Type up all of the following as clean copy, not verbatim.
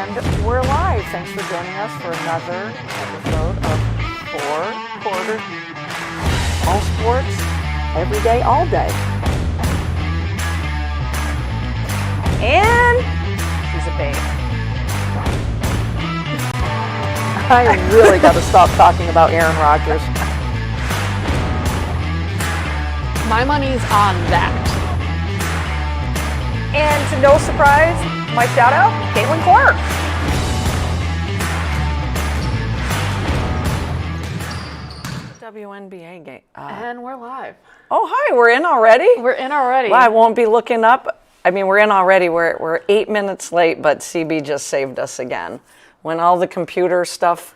And we're live. Thanks for joining us for another episode of Four Quarters. All sports, every day, all day. And she's a babe. I really got to stop talking about Aaron Rodgers. My money's on that. And to no surprise, my shout out, Caitlin Clark. WNBA game. And we're live. Oh, hi, we're in already? We're in already. Well, I won't be looking up. I mean, we're in already. We're 8 minutes late, but CB just saved us again. When all the computer stuff,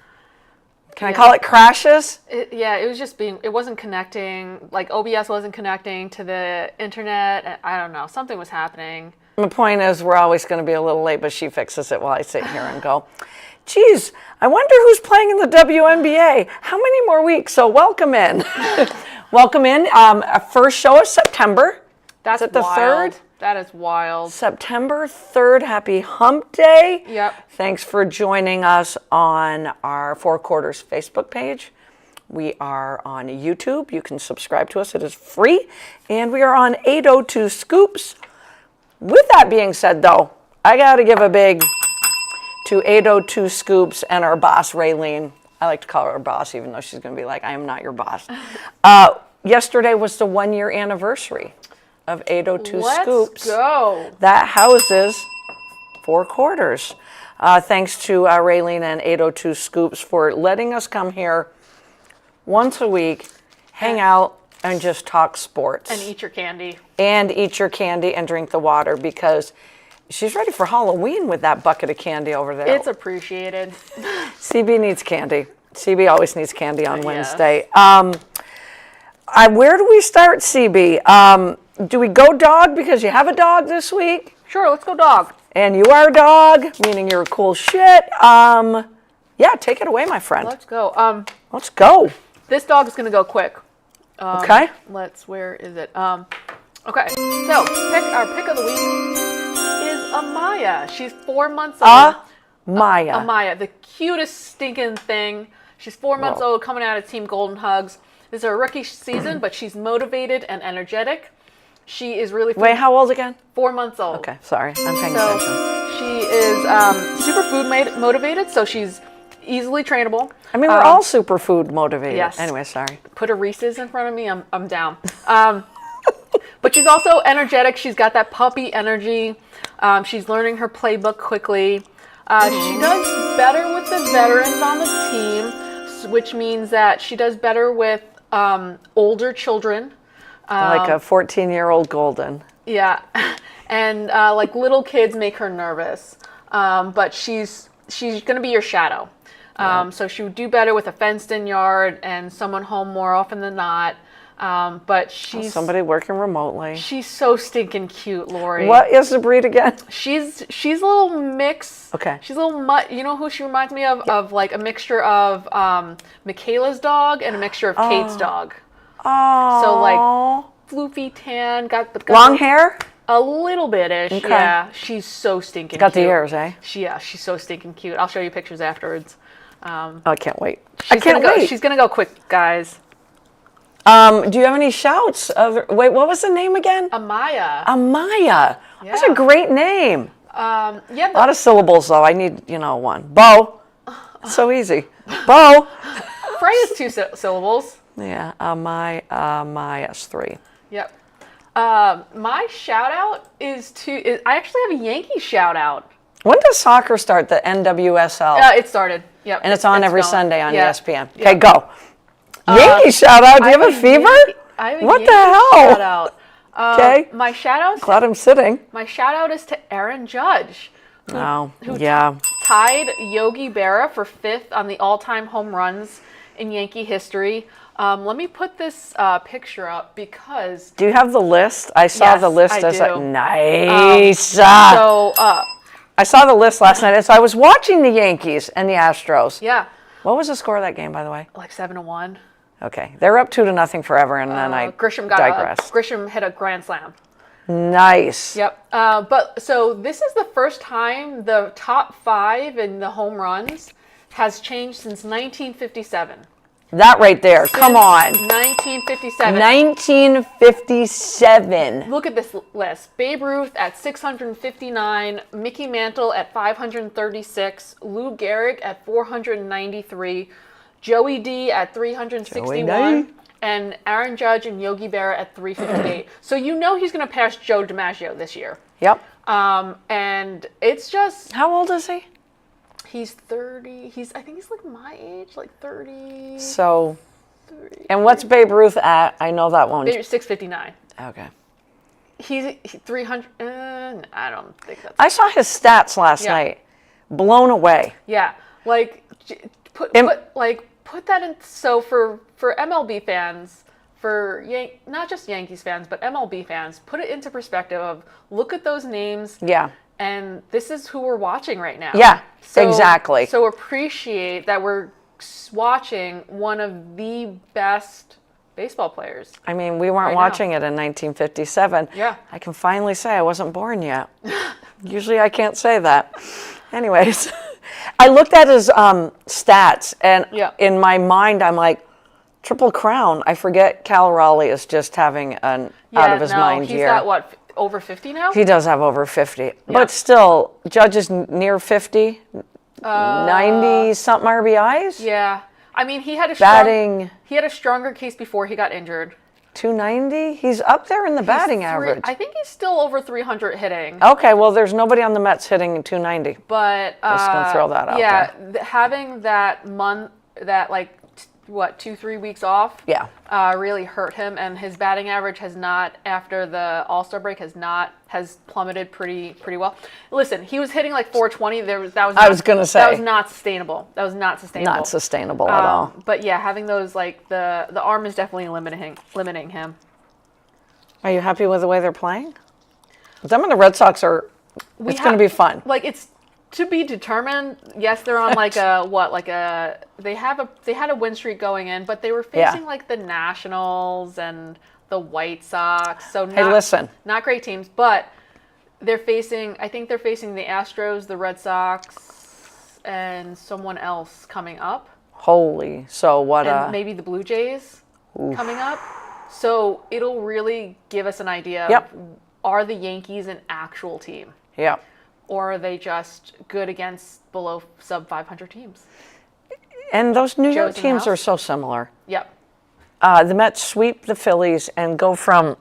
I call it crashes? It was just it wasn't connecting, like OBS wasn't connecting to the internet. I don't know, something was happening. The point is, we're always going to be a little late, but she fixes it while I sit here and go, geez, I wonder who's playing in the WNBA. How many more weeks? So welcome in. Welcome in. First show of September. That's Is it the wild. 3rd? That is wild. September 3rd. Happy Hump Day. Yep. Thanks for joining us on our Four Quarters Facebook page. We are on YouTube. You can subscribe to us. It is free. And we are on 802 Scoops. With that being said, though, I got to give a big to 802 Scoops and our boss, Raylene. I like to call her our boss, even though she's going to be like, I am not your boss. Yesterday was the 1-year anniversary of 802 Scoops. Let's go. That houses Four Quarters. Thanks to Raylene and 802 Scoops for letting us come here once a week, hang out, and just talk sports. And eat your candy. And eat your candy and drink the water, because she's ready for Halloween with that bucket of candy over there. It's appreciated. CB needs candy. CB always needs candy on Yes. Wednesday. Where do we start, CB? Do we go dog because you have a dog this week? Sure, let's go dog. And you are a dog, meaning you're cool shit. Yeah, take it away, my friend. Let's go. Let's go. This dog is going to go quick. Okay. Where is it? Okay, so our pick of the week is Amaya. She's 4 months old. Maya. Amaya, the cutest stinking thing. She's 4 months old, coming out of Team Golden Hugs. This is her rookie season, but she's motivated and energetic. She is really Wait, how old again? 4 months old. Okay, sorry, I'm paying attention. She is super food motivated, so she's easily trainable. I mean, we're all superfood motivated. Yes. Anyway, sorry. Put a Reese's in front of me, I'm down. But she's also energetic. She's got that puppy energy. She's learning her playbook quickly. She does better with the veterans on the team, which means that she does better with older children. Like a 14-year-old golden. Yeah, and like little kids make her nervous. But she's going to be your shadow. So she would do better with a fenced-in yard and someone home more often than not. But she's somebody working remotely. She's so stinking cute, Lori. What is the breed again? She's a little mix. Okay. She's a little mutt. You know who she reminds me of? Of like a mixture of Michaela's dog and a mixture of Kate's dog. Oh. So like floofy tan, got long hair? A little bit-ish. Okay. Yeah. She's so stinking Got cute. the ears, eh? She's so stinking cute. I'll show you pictures afterwards. Oh, I can't wait. I can't wait. She's gonna go quick, guys. Do you have any shouts? Wait, what was the name again? Amaya. Amaya. That's a Yeah. great name. Yeah. A lot of syllables, though. I need, one. Bo. It's so easy. Bo. Freya's 2 syllables. Yeah, Amaya's 3. Yep. My shout out is I actually have a Yankee shout out. When does soccer start? The NWSL? It started. Yep. And it's on every going. Sunday on Yeah. ESPN. Okay, go. Yankee shout out. Do you have a fever? I have a What Yankee the hell? shout out. Okay. My shout out. Glad I'm sitting. My shout out is to Aaron Judge. Oh, yeah. Tied Yogi Berra for 5th on the all-time home runs in Yankee history. Let me put this picture up because... Do you have the list? I saw Yes, the list. I I was like, do. nice. I I saw the list last night, and so I was watching the Yankees and the Astros. yeah, What was the score of that game, by the way? like 7-1. Okay. They're up 2-0 forever, and then I Grisham digress. Grisham hit a grand slam. Nice. Yep. But so this is the first time the top 5 in the home runs has changed since 1957. That right there. Come on. 1957. 1957. Look at this list. Babe Ruth at 659, Mickey Mantle at 536, Lou Gehrig at 493, Joey D at 361, and Aaron Judge and Yogi Berra at 358. So you know he's going to pass Joe DiMaggio this year. Yep. And it's just... How old is he? He's 30. I think he's like my age, like 30. So, 30. And what's Babe Ruth at? I know that one. 659. Okay. He's 300. I don't think that's... I saw his stats last night. Blown away. Yeah. Like, put that in. So for MLB fans, not just Yankees fans, but MLB fans, put it into perspective of look at those names. Yeah. And this is who we're watching right now. Yeah, exactly. So appreciate that we're watching one of the best baseball players. I mean, we weren't watching it in 1957. Yeah. I can finally say I wasn't born yet. Usually I can't say that. Anyways, I looked at his stats, and in my mind, I'm like, Triple Crown. I forget Cal Raleigh is just having an out of his mind year. He's got what? Over 50 now? He does have over 50. But still, Judge is near 50, 90-something RBIs? Yeah. I mean, he had a stronger case before he got injured. 290? He's up there in the batting average. I think he's still over 300 hitting. Okay, well, there's nobody on the Mets hitting 290. But just going to throw that out there. Having that month, 2-3 weeks off really hurt him, and his batting average has not, after the All-Star break, has plummeted pretty well. Listen, he was hitting like 420. That was not sustainable. That was not sustainable. Not sustainable at all. But yeah, having those, like, the arm is definitely limiting him. Are you happy with the way they're playing? Them and the Red Sox it's going to be fun. Like, it's to be determined. Yes, they're on they had a win streak going in, but they were facing like the Nationals and the White Sox. So not great teams, but I think they're facing the Astros, the Red Sox, and someone else coming up. And maybe the Blue Jays coming up. So it'll really give us an idea of, are the Yankees an actual team? Yeah. Or are they just good against below sub 500 teams? And those New York teams are so similar. Yep. The Mets sweep the Phillies and go from,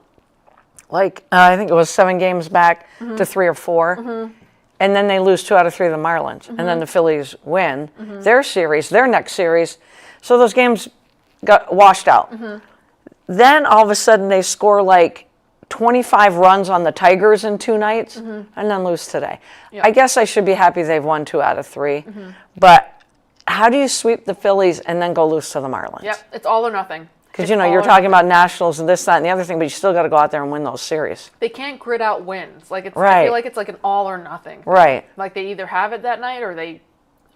I think it was 7 games back to 3 or 4. Mm-hmm. And then they lose 2 out of 3 of the Marlins. Mm-hmm. And then the Phillies win their next series. So those games got washed out. Mm-hmm. Then all of a sudden they score 25 runs on the Tigers in 2 nights, and then lose today. Yep. I guess I should be happy they've won 2 out of 3. Mm-hmm. But how do you sweep the Phillies and then go lose to the Marlins? Yep, it's all or nothing. Because, you're talking about Nationals and this, that, and the other thing, but you still got to go out there and win those series. They can't grit out wins. I feel like it's like an all or nothing thing. Right. Like they either have it that night or they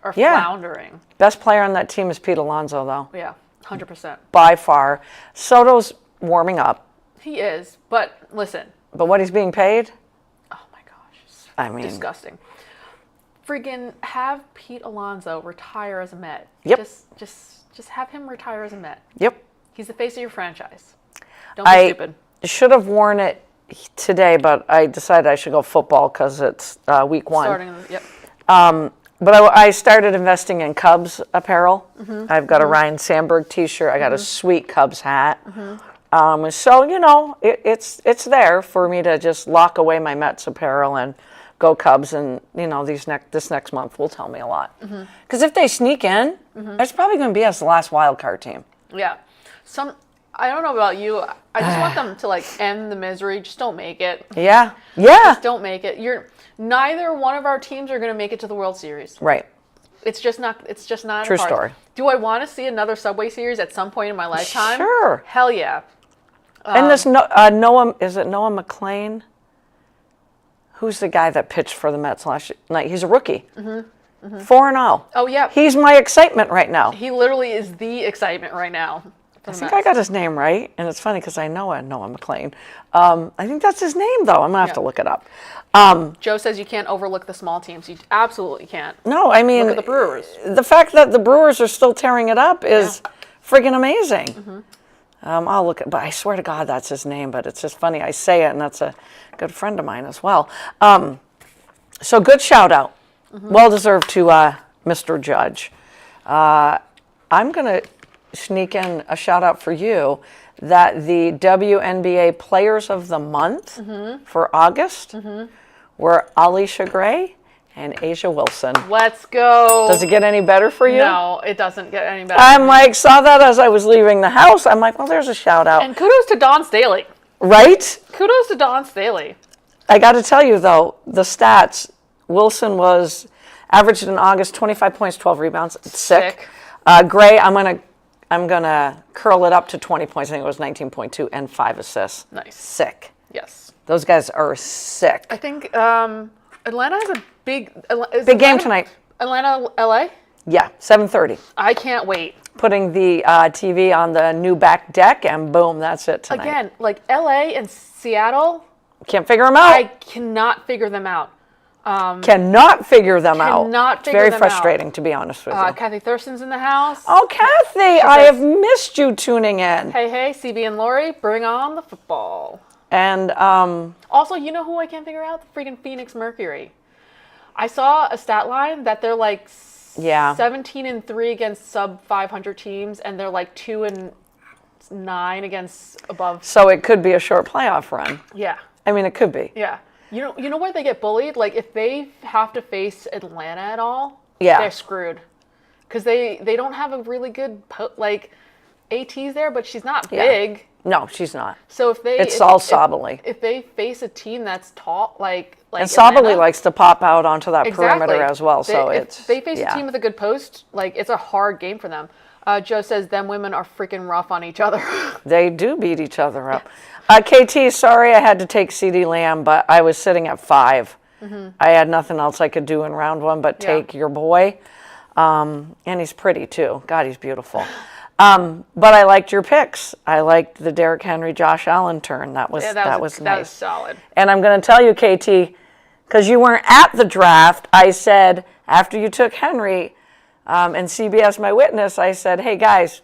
are floundering. Best player on that team is Pete Alonso, though. Yeah, 100%. By far. Soto's warming up. He is, but listen. But what he's being paid? Oh my gosh. It's disgusting. Friggin' have Pete Alonso retire as a Met. Yep. Just have him retire as a Met. Yep. He's the face of your franchise. Don't be stupid. I should have worn it today, but I decided I should go football because it's week 1. But I started investing in Cubs apparel. Mm-hmm. I've got a Ryan Sandberg t-shirt. I got a sweet Cubs hat. Mm-hmm. So, it's there for me to just lock away my Mets apparel and go Cubs. And, this next month will tell me a lot. Because if they sneak in, it's probably going to be us the last wild card team. Yeah. I don't know about you. I just want them to end the misery. Just don't make it. Yeah. Just don't make it. Neither one of our teams are going to make it to the World Series. Right. It's just not. True story. Do I want to see another Subway Series at some point in my lifetime? Sure. Hell yeah. And this Noah McLean? Who's the guy that pitched for the Mets last night? He's a rookie. 4-0. Oh yeah. He's my excitement right now. He literally is the excitement right now. I think I got his name right, and it's funny because I know Noah McLean. I think that's his name, though. I'm going to have to look it up. Joe says you can't overlook the small teams. You absolutely can't. No, I mean, look at the Brewers. The fact that the Brewers are still tearing it up is friggin' amazing. I'll look at, but I swear to God that's his name, but it's just funny. I say it, and that's a good friend of mine as well. So good shout out. Well deserved to Mr. Judge. I'm going to sneak in a shout out for you that the WNBA Players of the Month for August were Alicia Gray and Asia Wilson. Let's go. Does it get any better for you? No, it doesn't get any better. I'm like, saw that as I was leaving the house. I'm like, well, there's a shout out. And kudos to Dawn Staley. Right? Kudos to Dawn Staley. I got to tell you, though, the stats, Wilson was averaged in August 25 points, 12 rebounds. Sick. Gray, I'm gonna curl it up to 20 points. I think it was 19.2 and 5 assists. Nice. Sick. Yes. Those guys are sick. I think Atlanta has a big game tonight. Atlanta, LA? Yeah, 7:30. I can't wait. Putting the TV on the new back deck, and boom, that's it tonight. Again, like LA and Seattle. Can't figure them out. I cannot figure them out. Cannot figure them out. Cannot figure Very them frustrating, out. to be honest with you. Kathy Thurston's in the house. Oh, Kathy, I have missed you tuning in. Hey, CB and Lori, bring on the football. And also, you know who I can't figure out? The freaking Phoenix Mercury. I saw a stat line that they're like 17-3 against sub 500 teams, and they're like 2-9 against above. So it could be a short playoff run. Yeah. I mean, it could be. Yeah. You know where they get bullied? Like, if they have to face Atlanta at all, yeah, they're screwed. Because they don't have a really good, AT's there, but she's not big. No, she's not. So it's all Sabali. If they face a team that's tall, like and Sabali likes to pop out onto that perimeter as well. So if they face a team with a good post, like, it's a hard game for them. Joe says them women are freaking rough on each other. They do beat each other up. KT, sorry I had to take CeeDee Lamb, but I was sitting at 5. I had nothing else I could do in round 1 but take your boy. And he's pretty too. God, he's beautiful. But I liked your picks. I liked the Derrick Henry, Josh Allen turn. That was nice. That was solid. And I'm going to tell you, KT, because you weren't at the draft, I said after you took Henry and CBS My Witness, I said, hey guys,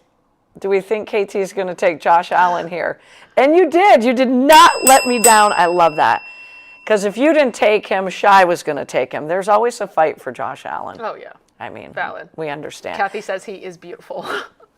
do we think KT is going to take Josh Allen here? And you did. You did not let me down. I love that. Because if you didn't take him, Shai was going to take him. There's always a fight for Josh Allen. Oh, yeah. I mean, valid. We understand. Kathy says he is beautiful.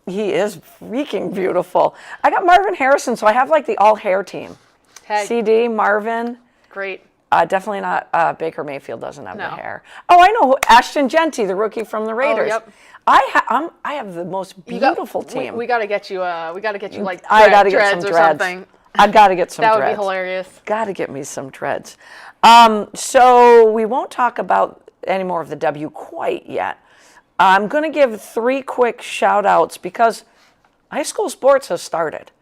He is freaking beautiful. I got Marvin Harrison, so I have like the all-hair team. Hey. CD, Marvin. Great. Definitely not Baker Mayfield doesn't have the hair. Oh, I know. Ashton Genty, the rookie from the Raiders. Oh, yep. I have the most beautiful team. We got to get you. We got to get you like I got to get dreads some or dreads. something. I got to get some that dreads. That would be hilarious. Got to get me some dreads. So we won't talk about any more of the W quite yet. I'm going to give 3 quick shout outs because high school sports has started.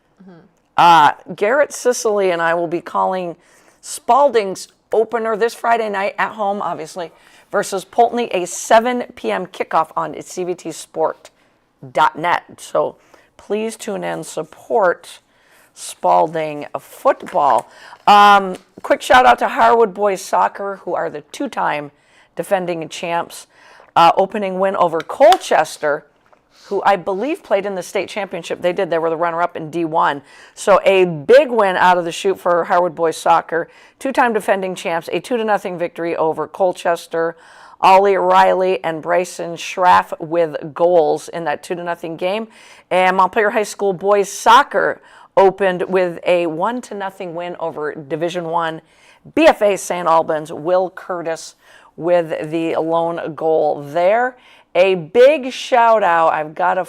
Garrett Sicily and I will be calling Spalding's opener this Friday night at home, obviously, versus Poultney, a 7 p.m. kickoff on cvtsport.net. So please tune in, support Spalding football. Quick shout out to Harwood Boys Soccer, who are the 2-time defending champs. Opening win over Colchester, who I believe played in the state championship. They did. They were the runner-up in D1. So a big win out of the chute for Harwood Boys Soccer. 2-time defending champs. A 2-0 victory over Colchester. Ollie Riley and Bryson Schraff with goals in that 2-0 game. And Montpelier High School Boys Soccer opened with a 1-0 win over Division I BFA St. Albans. Will Curtis with the lone goal there. A big shout out, I've got to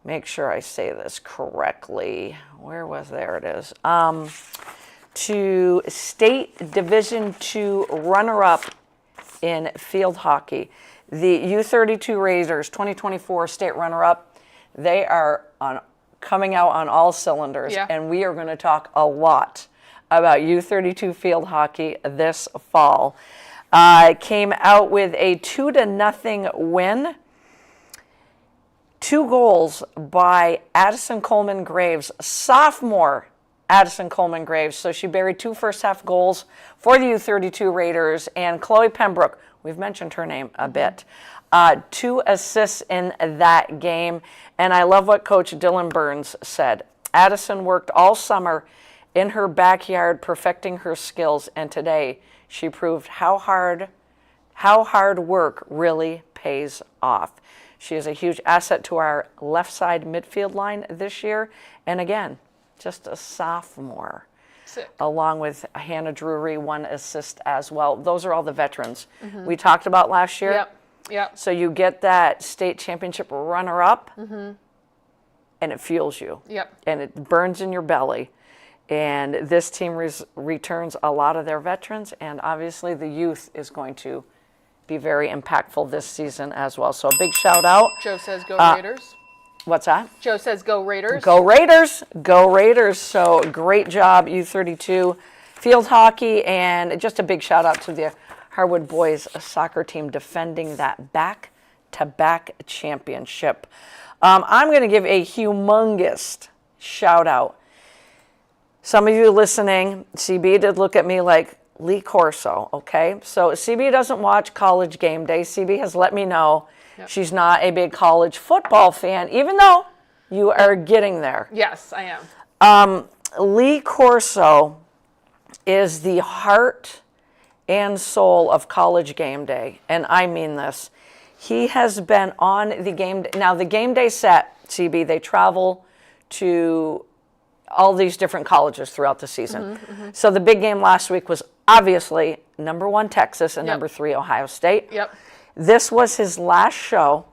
make sure I say this correctly. There it is. To State Division II runner-up in field hockey. The U32 Razors 2024 state runner-up, they are coming out on all cylinders, and we are going to talk a lot about U32 field hockey this fall. Came out with a 2-0 win. 2 goals by Addison Coleman Graves, sophomore Addison Coleman Graves. So she buried 2 first-half goals for the U32 Raiders. And Chloe Pembroke, we've mentioned her name a bit, 2 assists in that game. And I love what Coach Dylan Burns said. Addison worked all summer in her backyard perfecting her skills, and today she proved how hard work really pays off. She is a huge asset to our left side midfield line this year, and again, just a sophomore. Sick. Along with Hannah Drury, 1 assist as well. Those are all the veterans we talked about last year. Yep. Yep. So you get that state championship runner-up, and it fuels you. Yep. And it burns in your belly. And this team returns a lot of their veterans, and obviously the youth is going to be very impactful this season as well. So a big shout out. Joe says go Raiders. What's that? Joe says go Raiders. Go Raiders. Go Raiders. So great job, U32 field hockey, and just a big shout out to the Harwood boys soccer team defending that back-to-back championship. I'm going to give a humongous shout out. Some of you listening, CB did look at me like, Lee Corso, okay? So CB doesn't watch College Game Day. CB has let me know she's not a big college football fan, even though you are getting there. Yes, I am. Lee Corso is the heart and soul of College Game Day, and I mean this. He has been on the game day. Now, the game day set, CB, they travel to all these different colleges throughout the season. So the big game last week was obviously number 1 Texas and number 3 Ohio State. Yep. This was his last show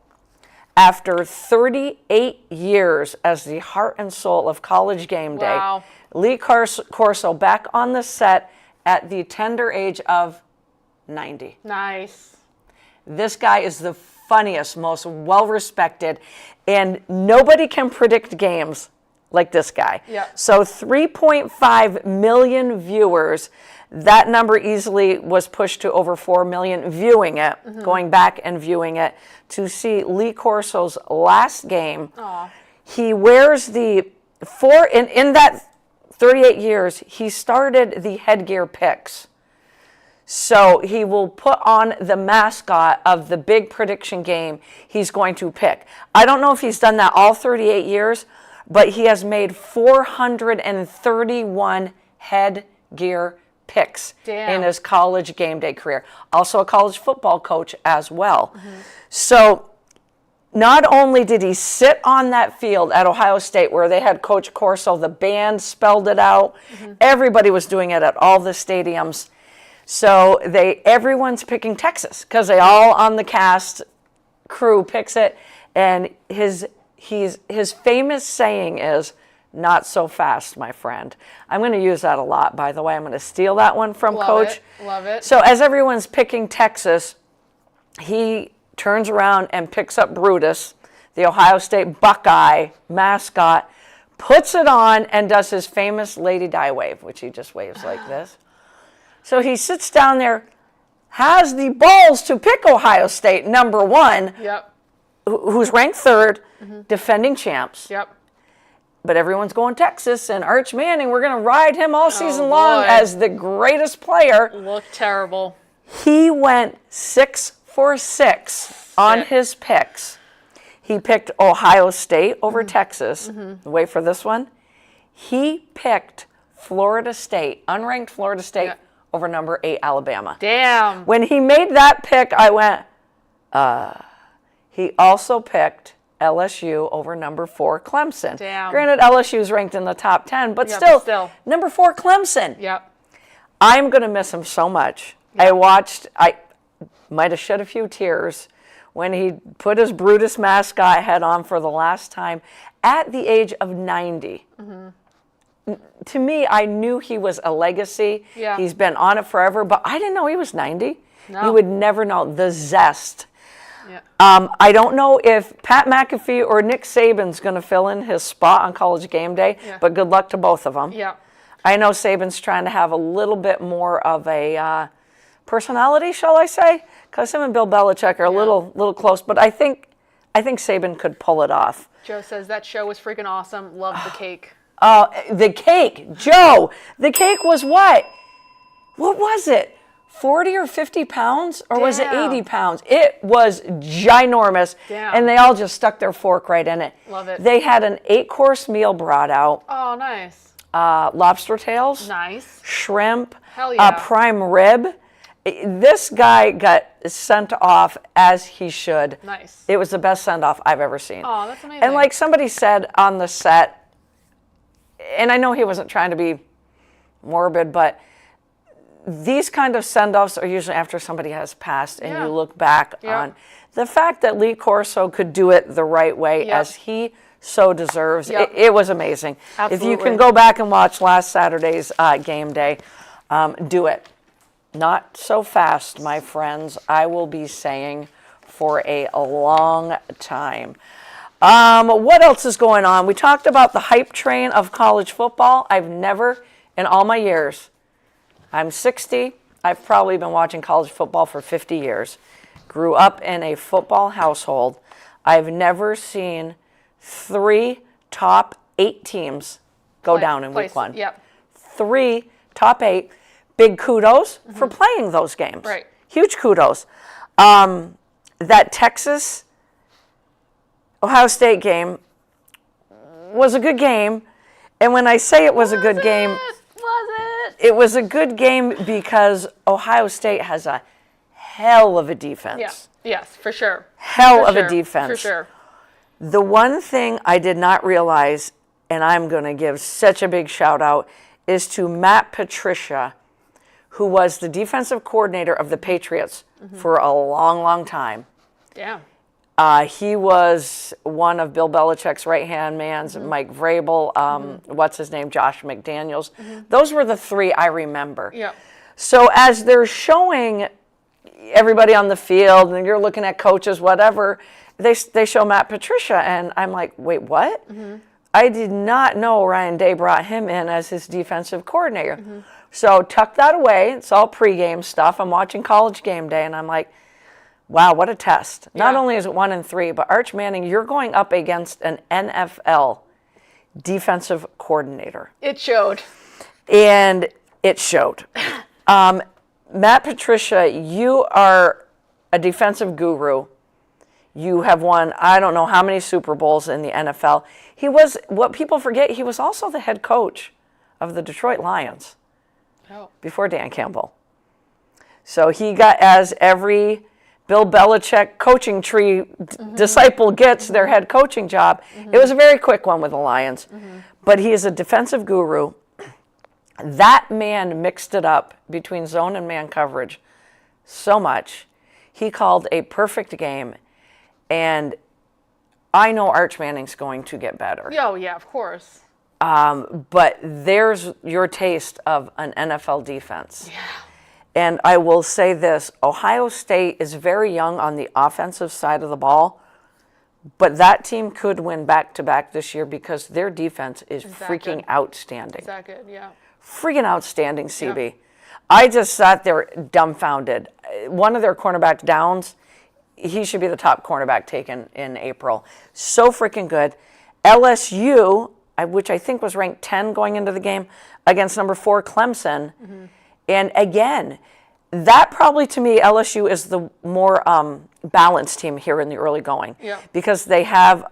after 38 years as the heart and soul of College Game Day. Wow. Lee Corso back on the set at the tender age of 90. Nice. This guy is the funniest, most well-respected, and nobody can predict games like this guy. Yep. So 3.5 million viewers. That number easily was pushed to over 4 million viewing it, going back and viewing it to see Lee Corso's last game. Aw. He wears the in that 38 years, he started the headgear picks. So he will put on the mascot of the big prediction game he's going to pick. I don't know if he's done that all 38 years, but he has made 431 headgear picks in his College Game Day career. Also a college football coach as well. So not only did he sit on that field at Ohio State where they had Coach Corso, the band spelled it out. Everybody was doing it at all the stadiums. So everyone's picking Texas because they all on the cast crew picks it. And his famous saying is, "Not so fast, my friend." I'm going to use that a lot, by the way. I'm going to steal that one from Coach. Love it. So as everyone's picking Texas, he turns around and picks up Brutus, the Ohio State Buckeye mascot, puts it on, and does his famous Lady Di wave, which he just waves like this. So he sits down there, has the balls to pick Ohio State, number 1, Yep. who's ranked 3rd, defending champs. Yep. But everyone's going Texas, and Arch Manning, we're going to ride him all season long boy. as the greatest player. Looked terrible. He went 6 for 6 on his picks. He picked Ohio State over Texas. Wait for this one. He picked Florida State, unranked Florida State, over number 8 Alabama. Damn. When he made that pick, I went, He also picked LSU over number 4 Clemson. Damn. Granted, LSU is ranked in the top 10, but still, number 4 Clemson. Yep. I'm going to miss him so much. I might have shed a few tears when he put his Brutus mascot head on for the last time at the age of 90. To me, I knew he was a legacy. Yeah. He's been on it forever, but I didn't know he was 90. No. You would never know the zest. Yeah. I don't know if Pat McAfee or Nick Saban's going to fill in his spot on College Game Day, but good luck to both of them. Yeah. I know Saban's trying to have a little bit more of a personality, shall I say? Because him and Bill Belichick are a little close, but I think I think Saban could pull it off. Joe says that show was freaking awesome. Loved the cake. The cake, Joe, the cake was what? What was it? 40 or 50 pounds? Or was it Damn. 80 pounds? It was ginormous. Damn. And they all just stuck their fork right in it. Love it. They had an 8-course meal brought out. Oh, nice. Lobster tails. Nice. Shrimp. Hell yeah. Prime rib. This guy got sent off as he should. Nice. It was the best send-off I've ever seen. Oh, that's amazing. And like somebody said on the set, and I know he wasn't trying to be morbid, but these kind of send-offs are usually after somebody has passed and Yeah. you look back Yeah. on the fact that Lee Corso could do it the right way Yep. as he so deserves. Yep. It was amazing. If you Absolutely. can go back and watch last Saturday's game day, do it. Not so fast, my friends. I will be saying for a long time. What else is going on? We talked about the hype train of college football. I've never, in all my years, I'm 60. I've probably been watching college football for 50 years. Grew up in a football household. I've never seen 3 top 8 teams go down in week 1. Yep. 3 top 8. Big kudos for playing those games. Right. Huge kudos. That Texas Ohio State game was a good game. And when I say it was a good game, it was a good game because Ohio State has a hell of a defense. Yeah. Yes, for sure. Hell For of a sure. defense. For sure. The one thing I did not realize, and I'm going to give such a big shout out, is to Matt Patricia, who was the defensive coordinator of the Patriots for a long, long time. Yeah. He was one of Bill Belichick's right-hand mans, Mike Vrabel, what's his name, Josh McDaniels. Those were the 3 I remember. Yep. So as they're showing everybody on the field, and you're looking at coaches, whatever, they show Matt Patricia, and I'm like, wait, what? I did not know Ryan Day brought him in as his defensive coordinator. So tuck that away. It's all pregame stuff. I'm watching College Game Day, and I'm like, wow, what a test. Not Yeah. only is it 1-3, but Arch Manning, you're going up against an NFL defensive coordinator. It showed. And it showed. Matt Patricia, you are a defensive guru. You have won, I don't know how many Super Bowls in the NFL. He was, what people forget, he was also the head coach of the Detroit Lions before Dan Campbell. So he got, as every Bill Belichick coaching tree disciple gets their head coaching job. It was a very quick one with the Lions. But he is a defensive guru. That man mixed it up between zone and man coverage so much. He called a perfect game. And I know Arch Manning's going to get better. Oh, yeah, of course. But there's your taste of an NFL defense. Yeah. And I will say this, Ohio State is very young on the offensive side of the ball, but that team could win back-to-back this year because their defense is freaking outstanding. Is that good? Yeah. Freaking outstanding, CB. I just sat there dumbfounded. One of their cornerback downs, he should be the top cornerback taken in April. So freaking good. LSU, which I think was ranked 10 going into the game, against number 4 Clemson. And again, that probably to me, LSU is the more balanced team here in the early going. Because they have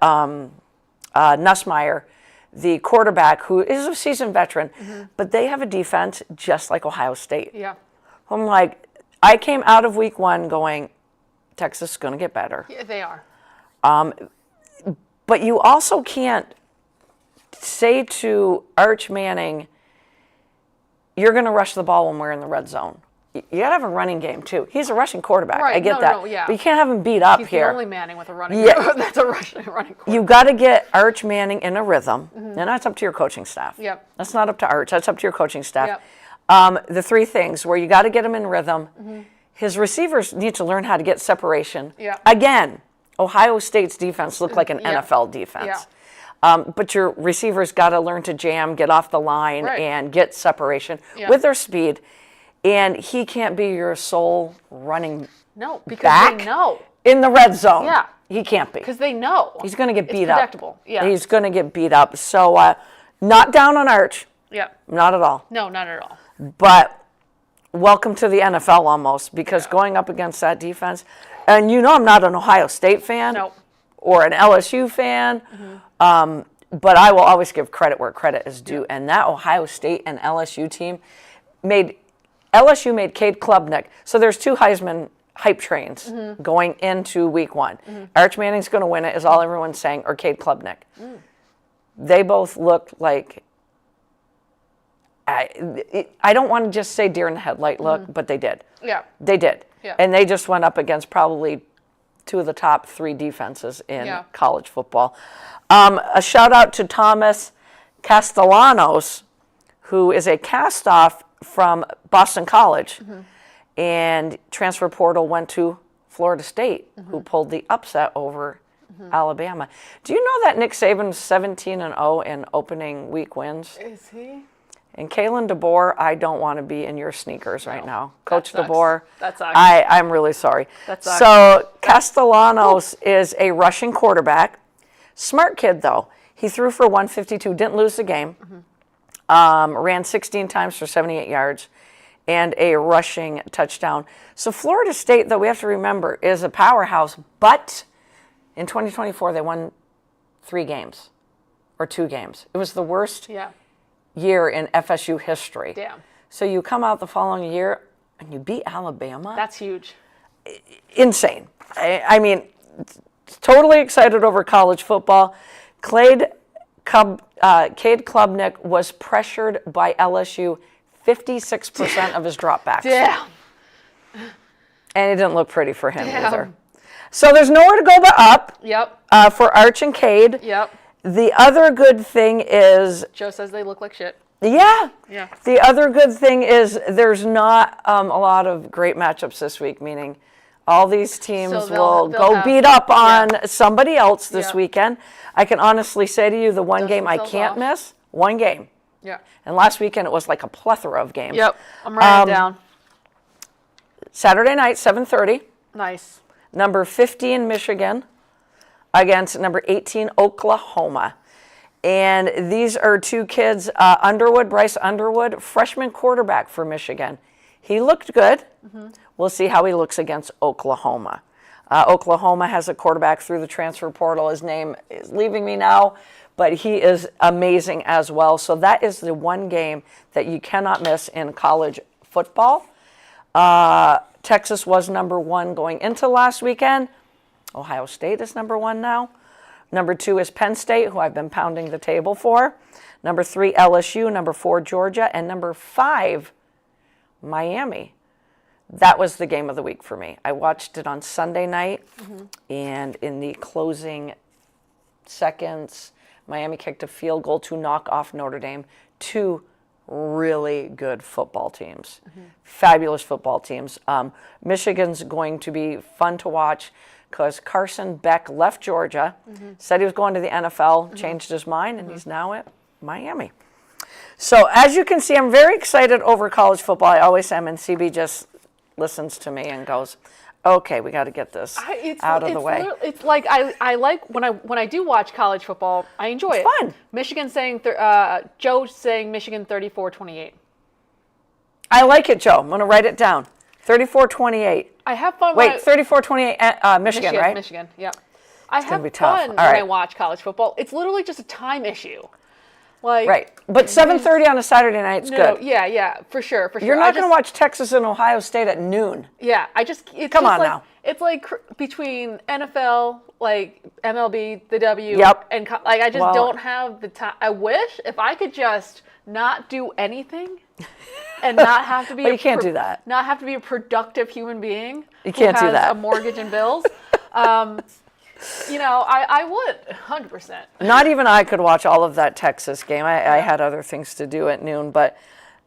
Nussmeier, the quarterback, who is a seasoned veteran, but they have a defense just like Ohio State. Yeah. I'm like, I came out of week 1 going, Texas is going to get better. Yeah, they are. But you also can't say to Arch Manning, you're going to rush the ball when we're in the red zone. You got to have a running game, too. He's a rushing quarterback. Right. I get No, that. no, yeah. But you can't have him beat up He's here. the only Manning with a running. Yeah. That's a running quarterback. You got to get Arch Manning in a rhythm, and that's up to your coaching staff. Yep. That's not up to Arch. That's up to your coaching staff. Yep. The 3 things where you got to get him in rhythm. His receivers need to learn how to get separation. Yeah. Again, Ohio State's defense looked like an NFL defense. But your receivers got to learn to jam, get off the line, and get separation with their speed. And he can't be your sole running No, because back they know. in the red zone. Yeah. He can't be. Because they know. He's going to get beat it's up. predictable. Yeah. He's going to get beat up. So not down on Arch. Yeah. Not at all. No, not at all. But welcome to the NFL almost, because going up against that defense, and I'm not an Ohio State fan Nope. or an LSU fan, but I will always give credit where credit is due. And that Ohio State and LSU team made Cade Klubnik. So there's two Heisman hype trains going into week one. Arch Manning's going to win it, is all everyone's saying, or Cade Klubnik. They both looked like, I don't want to just say deer in the headlight look, but they did. Yeah. They did. Yeah. And they just went up against probably two of the top three defenses in college football. A shout out to Thomas Castellanos, who is a cast-off from Boston College, and transfer portal went to Florida State, who pulled the upset over Alabama. Do you know that Nick Saban's 17-0 in opening week wins? Is he? And Kalen DeBoer, I don't want to be in your sneakers right now. Coach DeBoer, that sucks. I'm really sorry. That sucks. So Castellanos is a rushing quarterback. Smart kid, though. He threw for 152, didn't lose the game, ran 16 times for 78 yards, and a rushing touchdown. So Florida State, though, we have to remember, is a powerhouse, but in 2024, they won 3 games or 2 games. It was the worst year in FSU history. Damn. So you come out the following year and you beat Alabama. That's huge. Insane. I mean, totally excited over college football. Cade Klubnik was pressured by LSU 56% of his dropbacks. Damn. And it didn't look pretty for him either. So there's nowhere to go but up. Yep. For Arch and Cade. Yep. The other good thing is... Joe says they look like shit. Yeah. Yeah. The other good thing is there's not a lot of great matchups this week, meaning all these teams will go beat up on somebody else this weekend. I can honestly say to you, the one game I can't miss, one game. Yeah. And last weekend it was like a plethora of games. Yep. I'm writing it down. Saturday night, 7:30. Nice. Number 15, Michigan, against number 18, Oklahoma. And these are two kids, Bryce Underwood, freshman quarterback for Michigan. He looked good. We'll see how he looks against Oklahoma. Oklahoma has a quarterback through the transfer portal. His name is leaving me now, but he is amazing as well. So that is the one game that you cannot miss in college football. Texas was number 1 going into last weekend. Ohio State is number 1 now. Number 2 is Penn State, who I've been pounding the table for. Number 3, LSU. Number 4, Georgia. And number 5, Miami. That was the game of the week for me. I watched it on Sunday night, and in the closing seconds, Miami kicked a field goal to knock off Notre Dame. 2 really good football teams. Fabulous football teams. Michigan's going to be fun to watch because Carson Beck left Georgia, said he was going to the NFL, changed his mind, and he's now at Miami. So as you can see, I'm very excited over college football. I always am, and CB just listens to me and goes, okay, we got to get this out of the way. It's like I like when I do watch college football, I enjoy it. It's fun. Michigan saying Joe saying Michigan 34-28. I like it, Joe. I'm going to write it down. 34-28. I have fun. Wait, 34-28 Michigan, right? Michigan, yeah. I have be tough. fun All when right. I watch college football. It's literally just a time issue. Like, Right. But 7:30 on a Saturday night is good. Yeah, for sure. You're not going to watch Texas and Ohio State at noon. Yeah, it's Come just on like, now. It's like between NFL, like MLB, the W, and like I just don't have the time. I wish if I could just not do anything and not have to be. Well, you can't do that. Not have to be a productive human being. You can't who do has that. A mortgage and bills. I would 100%. Not even I could watch all of that Texas game. I had other things to do at noon, but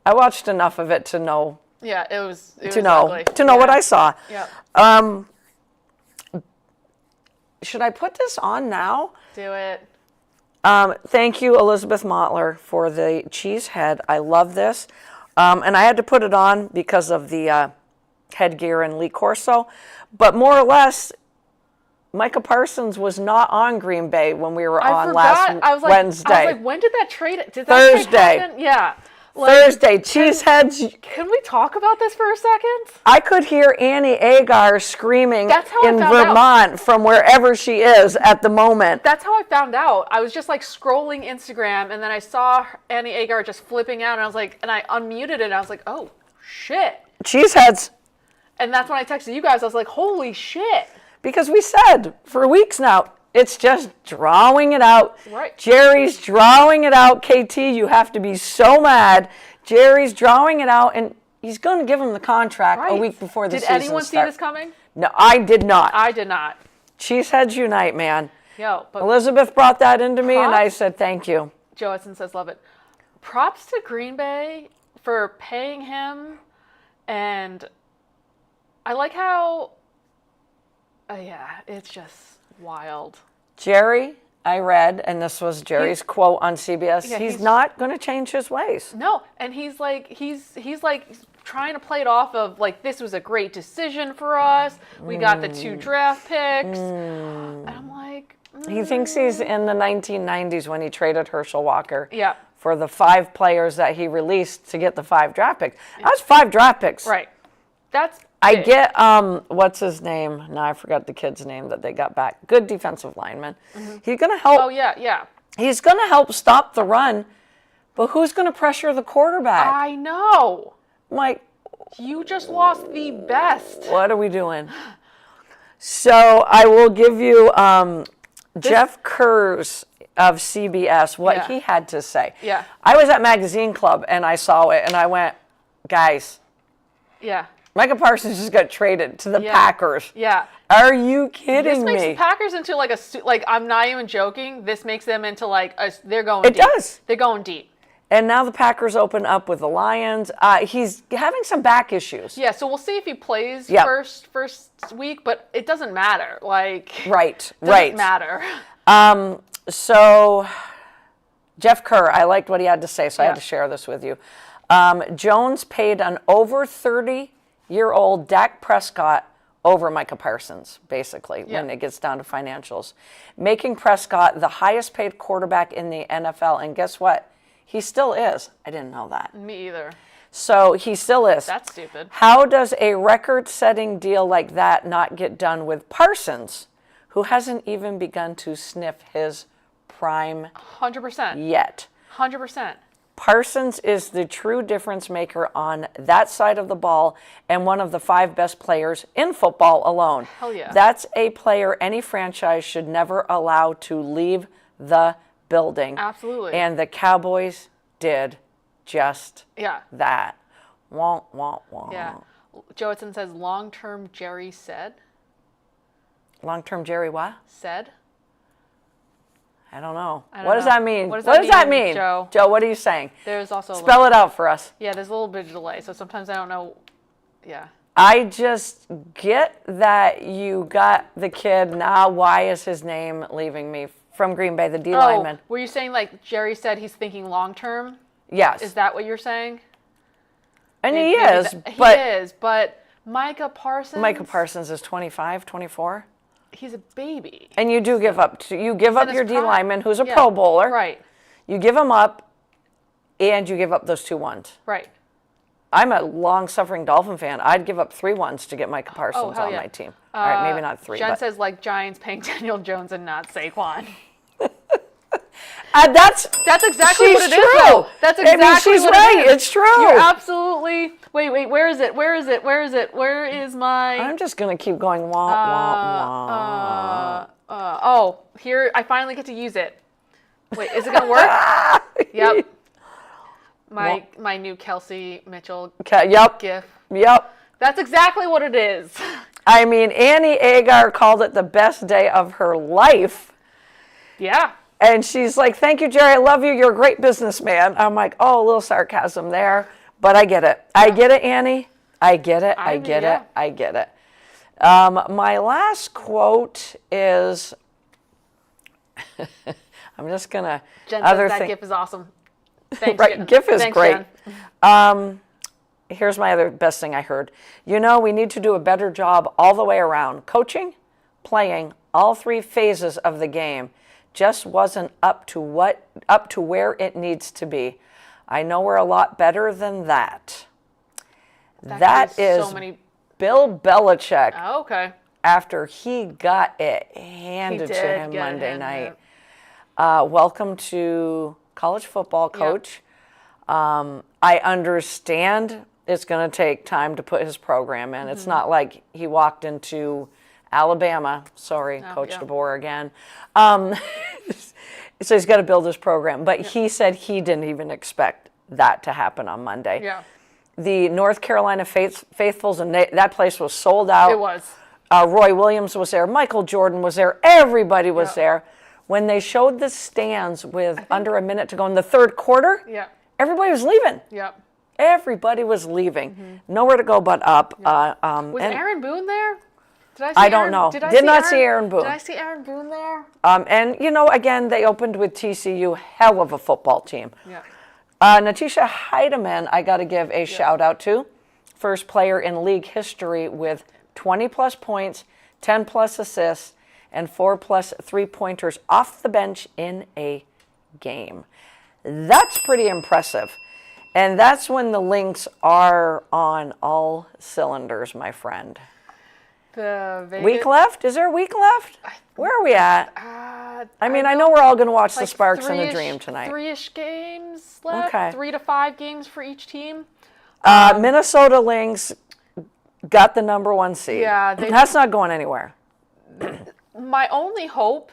I watched enough of it to know. Yeah, it was know ugly. what I saw. Yeah. Should I put this on now? Do it. Thank you, Elizabeth Mottler, for the cheese head. I love this. And I had to put it on because of the headgear and Lee Corso. But more or less, Micah Parsons was not on Green Bay when we were on forgot. last Wednesday. I was like, when did that trade? Did that Thursday. trade happen? Yeah. Thursday, Cheeseheads. Can we talk about this for a second? I could hear Annie Agar screaming That's how I in found out. Vermont from wherever she is at the moment. That's how I found out. I was just like scrolling Instagram, and then I saw Annie Agar just flipping out, and I was like, and I unmuted it, and I was like, oh shit. Cheeseheads. And that's when I texted you guys. I was like, holy shit. Because we said for weeks now, it's just drawing it out. Right. Jerry's drawing it out. KT, you have to be so mad. Jerry's drawing it out, and he's going to give him the contract a week before the season starts. Did anyone see this coming? No, I did not. I did not. Cheeseheads unite, man. Yo, but Elizabeth brought that into me, and I said thank you. Joe Edson says, love it. Props to Green Bay for paying him, and I like how, yeah, it's just wild. Jerry, I read, and this was Jerry's quote on CBS. Yeah, he's not going to change his ways. No, and he's like trying to play it off of like, this was a great decision for us. We got the 2 draft picks, and I'm like, He thinks he's in the 1990s when he traded Herschel Walker. Yeah. For the 5 players that he released to get the 5 draft picks. That's 5 draft picks. Right. That's big. I get what's his name? Now I forgot the kid's name that they got back. Good defensive lineman. He's going to help. Oh yeah. He's going to help stop the run, but who's going to pressure the quarterback? I know. Mike, You just lost the best. what are we doing? So I will give you Jeff Kurz of CBS, what he had to say. Yeah. I was at Magazine Club and I saw it and I went, guys, Yeah. Micah Parsons just got traded to the Packers. Yeah. Are you kidding This makes me? the Packers into like I'm not even joking. This makes them into like they're going It deep. does. They're going deep. And now the Packers open up with the Lions. He's having some back issues. Yeah, so we'll see if he plays Yep. first week, but it doesn't matter. Like Right, doesn't right. matter. So Jeff Kerr, I liked what he had to say, so I had to share this with you. Jones paid an over 30-year-old Dak Prescott over Micah Parsons, basically, when it gets down to financials. Making Prescott the highest paid quarterback in the NFL. And guess what? He still is. I didn't know that. Me either. So he still is. That's stupid. How does a record-setting deal like that not get done with Parsons, who hasn't even begun to sniff his prime 100%. yet? 100%. Parsons is the true difference maker on that side of the ball and one of the 5 best players in football alone. Hell yeah. That's a player any franchise should never allow to leave the building. Absolutely. And the Cowboys did just that. Wah, wah, wah. Yeah. Joe Edson says long-term Jerry said. Long-term Jerry what? Said. I don't know. I don't What does know. that mean? What does What that does mean, that mean? Joe? Joe, what are you saying? There's also Spell it out for us. Yeah, there's a little bit of delay, so sometimes I don't know. Yeah. I just get that you got the kid. Now, why is his name leaving me? From Green Bay, the D lineman. Were you saying like Jerry said he's thinking long term? Yes. Is that what you're saying? And Maybe he is, he is, but Micah Parsons. Micah Parsons is 25, 24. He's a baby. And you do give up. You give up his your D prime. lineman, who's a Pro Bowler. Right. You give him up, and you give up those 2 ones. Right. I'm a long-suffering Dolphin fan. I'd give up 3 ones to get Micah Parsons on my team. All right, maybe not 3. Jen but. says like Giants paying Daniel Jones and not Saquon. That's exactly what it is. true. Though. That's exactly she's what right. it is. It's true. You're absolutely. Wait. Where is it? Where is my? I'm just gonna keep going. Wah wah wah. Here I finally get to use it. Wait, is it gonna work? Yep. My new Kelsey Mitchell Yep. gif. Yep. That's exactly what it is. I mean, Annie Agar called it the best day of her life. Yeah. And she's like, thank you, Jerry. I love you. You're a great businessman. I'm like, oh, a little sarcasm there. But I get it. I get it, Annie. I get it. I get it. I get it. My last quote is, I'm just going to. Jen says that GIF is awesome. Thanks, right, Jen. GIF is Thanks, great. Jen. Here's my other best thing I heard. We need to do a better job all the way around. Coaching, playing all 3 phases of the game just wasn't up to where it needs to be. I know we're a lot better than that. That is so many... Bill Belichick. Oh, okay. After he got it handed to him Monday night. Welcome to college football, Coach. Yep. I understand it's going to take time to put his program in. It's not like he walked into Alabama. Sorry, Coach DeBoer again. So he's got to build his program. But he said he didn't even expect that to happen on Monday. Yeah. The North Carolina Faithfuls, and that place was sold out. It was. Roy Williams was there. Michael Jordan was there. Everybody was there. When they showed the stands with under a minute to go in the third quarter, everybody was leaving. Yep. Everybody was leaving. Nowhere to go but up. Was Aaron Boone there? I don't know. Did not see Aaron Boone. Did I see Aaron Boone there? And, again, they opened with TCU, hell of a football team. Yeah. Natisha Heidemann, I got to give a shout out to. First player in league history with 20-plus points, 10-plus assists, and 4-plus three-pointers off the bench in a game. That's pretty impressive. And that's when the Lynx are on all cylinders, my friend. Week left? Is there a week left? Where are we at? I know we're all going to watch the Sparks and the Dream tonight. 3-ish games left. Okay. 3 to 5 games for each team. Minnesota Lynx got the number 1 seed. Yeah, that's not going anywhere. My only hope,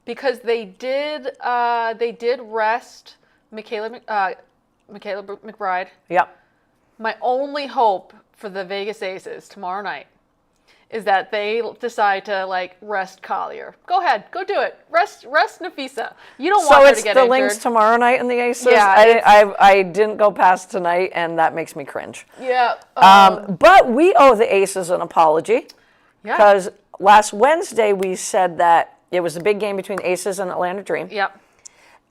because they did rest Michaela McBride. Yep. My only hope for the Vegas Aces tomorrow night is that they decide to rest Collier. Go ahead, go do it. Rest Nafisa. You don't want her to get injured. So it's the Lynx tomorrow night and the Aces? Yeah. I didn't go past tonight, and that makes me cringe. Yeah. But we owe the Aces an apology. Yeah. Because last Wednesday we said that it was a big game between Aces and Atlanta Dream. Yep.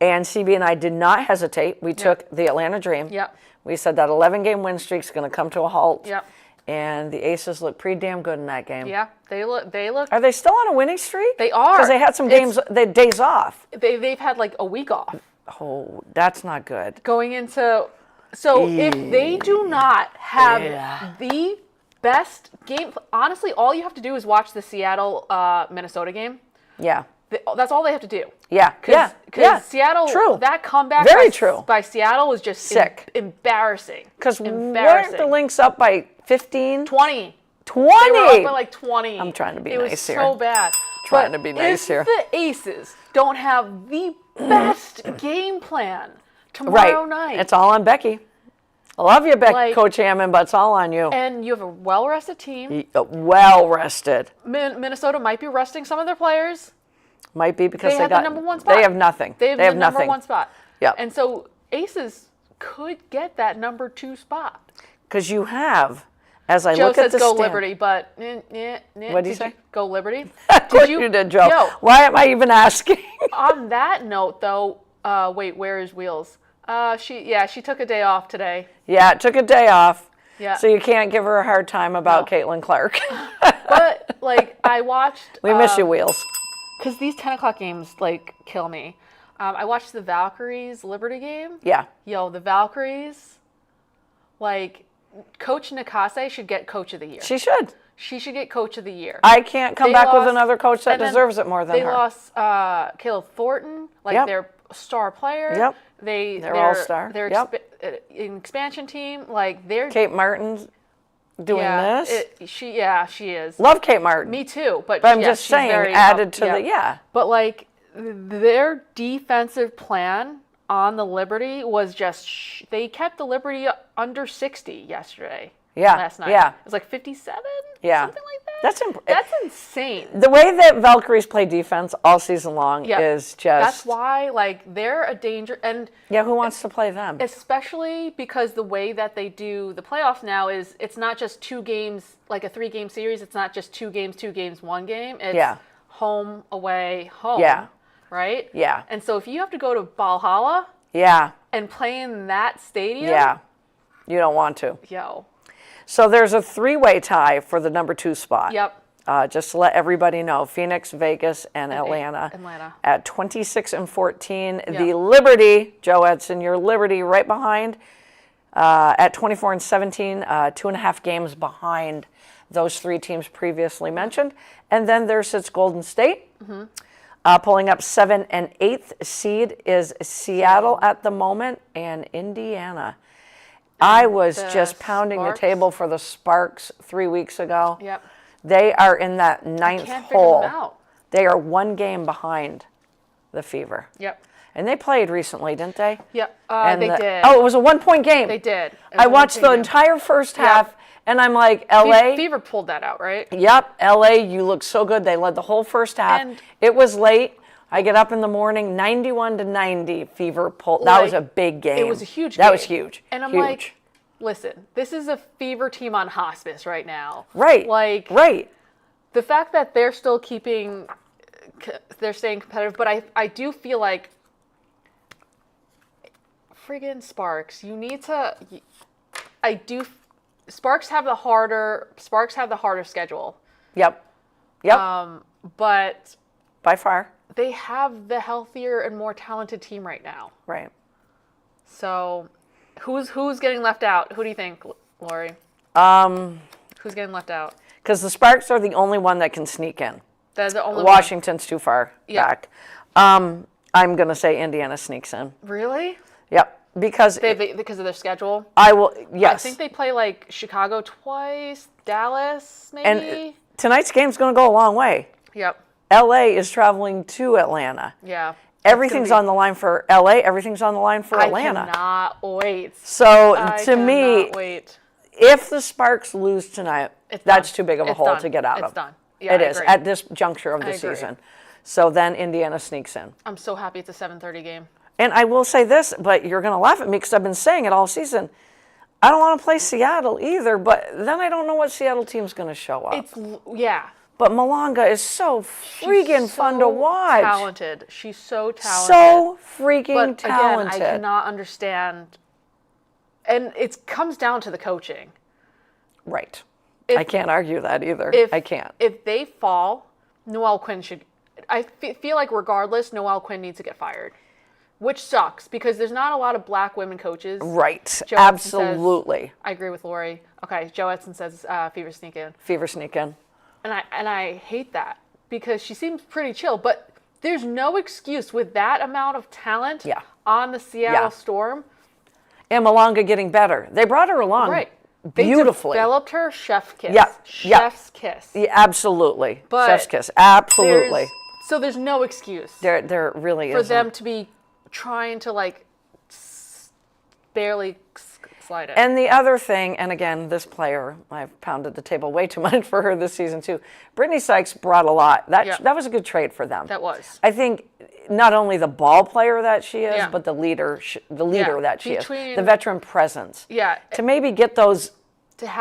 And CB and I did not hesitate. We took the Atlanta Dream. Yep. We said that 11-game win streak is going to come to a halt. Yep. And the Aces look pretty damn good in that game. Yeah, they look. Are they still on a winning streak? They are. Because they had some days off. They've had a week off. Oh, that's not good. Going into, so if they do not have the best game, honestly, all you have to do is watch the Seattle Minnesota game. Yeah. That's all they have to do. Yeah. Because Seattle, true. That comeback by Seattle was just sick. Embarrassing. Because weren't the Lynx up by 15? 20. 20? They were up by 20. I'm trying to be nice here. It was so bad. Trying to be nice here. If the Aces don't have the best game plan tomorrow night. It's all on Becky. I love you, Coach Hammond, but it's all on you. And you have a well-rested team. Well-rested. Minnesota might be resting some of their players. Might be because they have got the number 1 spot. They have nothing. They have the number 1 spot. Yeah. And so Aces could get that number 2 spot. Because you have, as I Joe look at the says go stand. Liberty, but what did you say? Go Liberty. You did, Joe. Why am I even asking? On that note, though, wait, where is Wheels? She took a day off today. Yeah, took a day off. Yeah. So you can't give her a hard time about Caitlin Clark. But I watched. We miss you, Wheels. Because these 10 o'clock games kill me. I watched the Valkyries Liberty game. Yeah. Yo, the Valkyries, Coach Nakase should get Coach of the Year. She should. She should get Coach of the Year. I can't come back with another coach that deserves it more than her. They lost Caleb Thornton, their star player. Yep. They're all-star. They're an expansion team. They're Kate Martin's doing this. She is. Love Kate Martin. Me too. But I'm just saying, added to the. But their defensive plan on the Liberty was just they kept the Liberty under 60 yesterday. Yeah. Last night. Yeah. It was 57. Yeah. Something like that. That's insane. The way that Valkyries play defense all season long is just. That's why they're a danger and. Yeah. Who wants to play them? Especially because the way that they do the playoffs now is it's not just 2 games a 3-game series. It's not just 2 games, 1 game. It's home, away, home. Yeah. Right? Yeah. And so if you have to go to Valhalla. Yeah. And play in that stadium. Yeah. You don't want to. Yo. So there's a 3-way tie for the number 2 spot. Yep. Just to let everybody know, Phoenix, Vegas, and Atlanta. Atlanta. At 26 and 14. The Liberty, Joe Edson, your Liberty right behind at 24 and 17, 2.5 games behind those 3 teams previously mentioned. And then there sits Golden State. Pulling up 7th and 8th seed is Seattle at the moment, and Indiana. I was just pounding the table for the Sparks 3 weeks ago. Yep. They are in that 9th hole. Figure them out. They are 1 game behind the Fever. Yep. And they played recently, didn't they? Yep. They did. Oh, it was a 1-point game. They did. I watched the entire first half, and I'm like, LA. Fever pulled that out, right? Yep. LA, you look so good. They led the whole first half. And it was late. I get up in the morning, 91-90, Fever pulled. That was a big game. It was a huge game. That was huge. And I'm huge. like, listen, this is a Fever team on hospice right now. Right. Like, right. The fact that they're still they're staying competitive, but I do feel like friggin' Sparks, you need to, Sparks have the harder schedule. Yep. But by far, they have the healthier and more talented team right now. Right. So, who's getting left out? Who do you think, Lori? Who's getting left out? Because the Sparks are the only one that can sneak in. They're the only Washington's too far back. I'm going to say Indiana sneaks in. Really? Yep. Because of their schedule? Yes. I think they play like Chicago twice, Dallas maybe. And tonight's game's going to go a long way. Yep. LA is traveling to Atlanta. Yeah. Everything's on the line for LA. Everything's on the line for Atlanta. I cannot wait. So to me, wait. If the Sparks lose tonight, that's too big of a hole to get out of. It's done. Yeah, it is at this juncture of the season. So then Indiana sneaks in. I'm so happy it's a 7:30 game. And I will say this, but you're going to laugh at me because I've been saying it all season. I don't want to play Seattle either, but then I don't know what Seattle team's going to show up. But Malanga is so freaking fun to watch. She's so talented. So freaking talented. Again, I cannot understand. And it comes down to the coaching. Right. I can't argue that either. I can't. If they fall, Noel Quinn should. I feel like regardless, Noel Quinn needs to get fired. Which sucks because there's not a lot of black women coaches. Right. Joe Absolutely. I agree with Lori. Okay, Joe Edson says Fever sneak in. Fever sneak in. And I hate that because she seems pretty chill, but there's no excuse with that amount of talent on the Seattle Storm. And Malanga getting better. They brought her along beautifully. They developed her chef kiss. Chef's kiss. Yeah, absolutely. But chef's kiss. Absolutely. So there's no excuse. There really is. For them to be trying to barely slide it. And the other thing, and again, this player, I've pounded the table way too much for her this season too. Brittany Sykes brought a lot. That was a good trade for them. That was. I think not only the ball player that she is, but the leader that she is. The veteran presence. Yeah. To maybe get those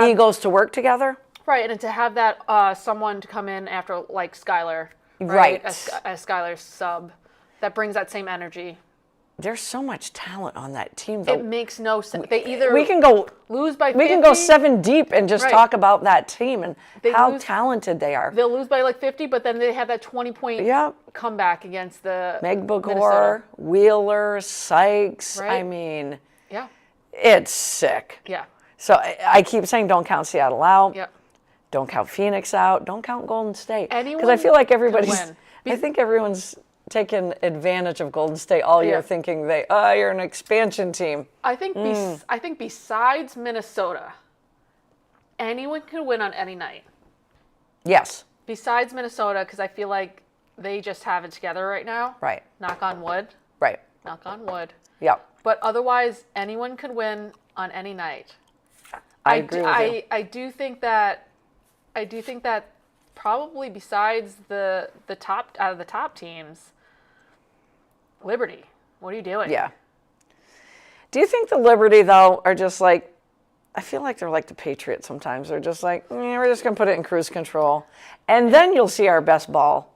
egos to work together. Right, and to have that someone to come in after like Skylar. Right. As Skylar's sub. That brings that same energy. There's so much talent on that team, though. It makes no sense. They either we can go lose by 50. We can go 7 deep and just talk about that team and how talented they are. They'll lose by 50, but then they have that 20-point comeback against the Meg Begor, Wheeler, Sykes. Right? I mean, yeah, it's sick. Yeah. So I keep saying don't count Seattle out. Yeah. Don't count Phoenix out. Don't count Golden State. Because I feel like everybody's. I think everyone's taken advantage of Golden State all year, thinking you're an expansion team. I think I think besides Minnesota, anyone can win on any night. Yes. Besides Minnesota, because I feel like they just have it together right now. Right. Knock on wood. Right. Knock on wood. Yep. But otherwise, anyone could win on any night. I agree with you. I do think that probably besides the top out of the top teams, Liberty. What are you doing? Yeah. Do you think the Liberty though are just like? I feel like they're like the Patriots sometimes. They're just like, we're just gonna put it in cruise control, and then you'll see our best ball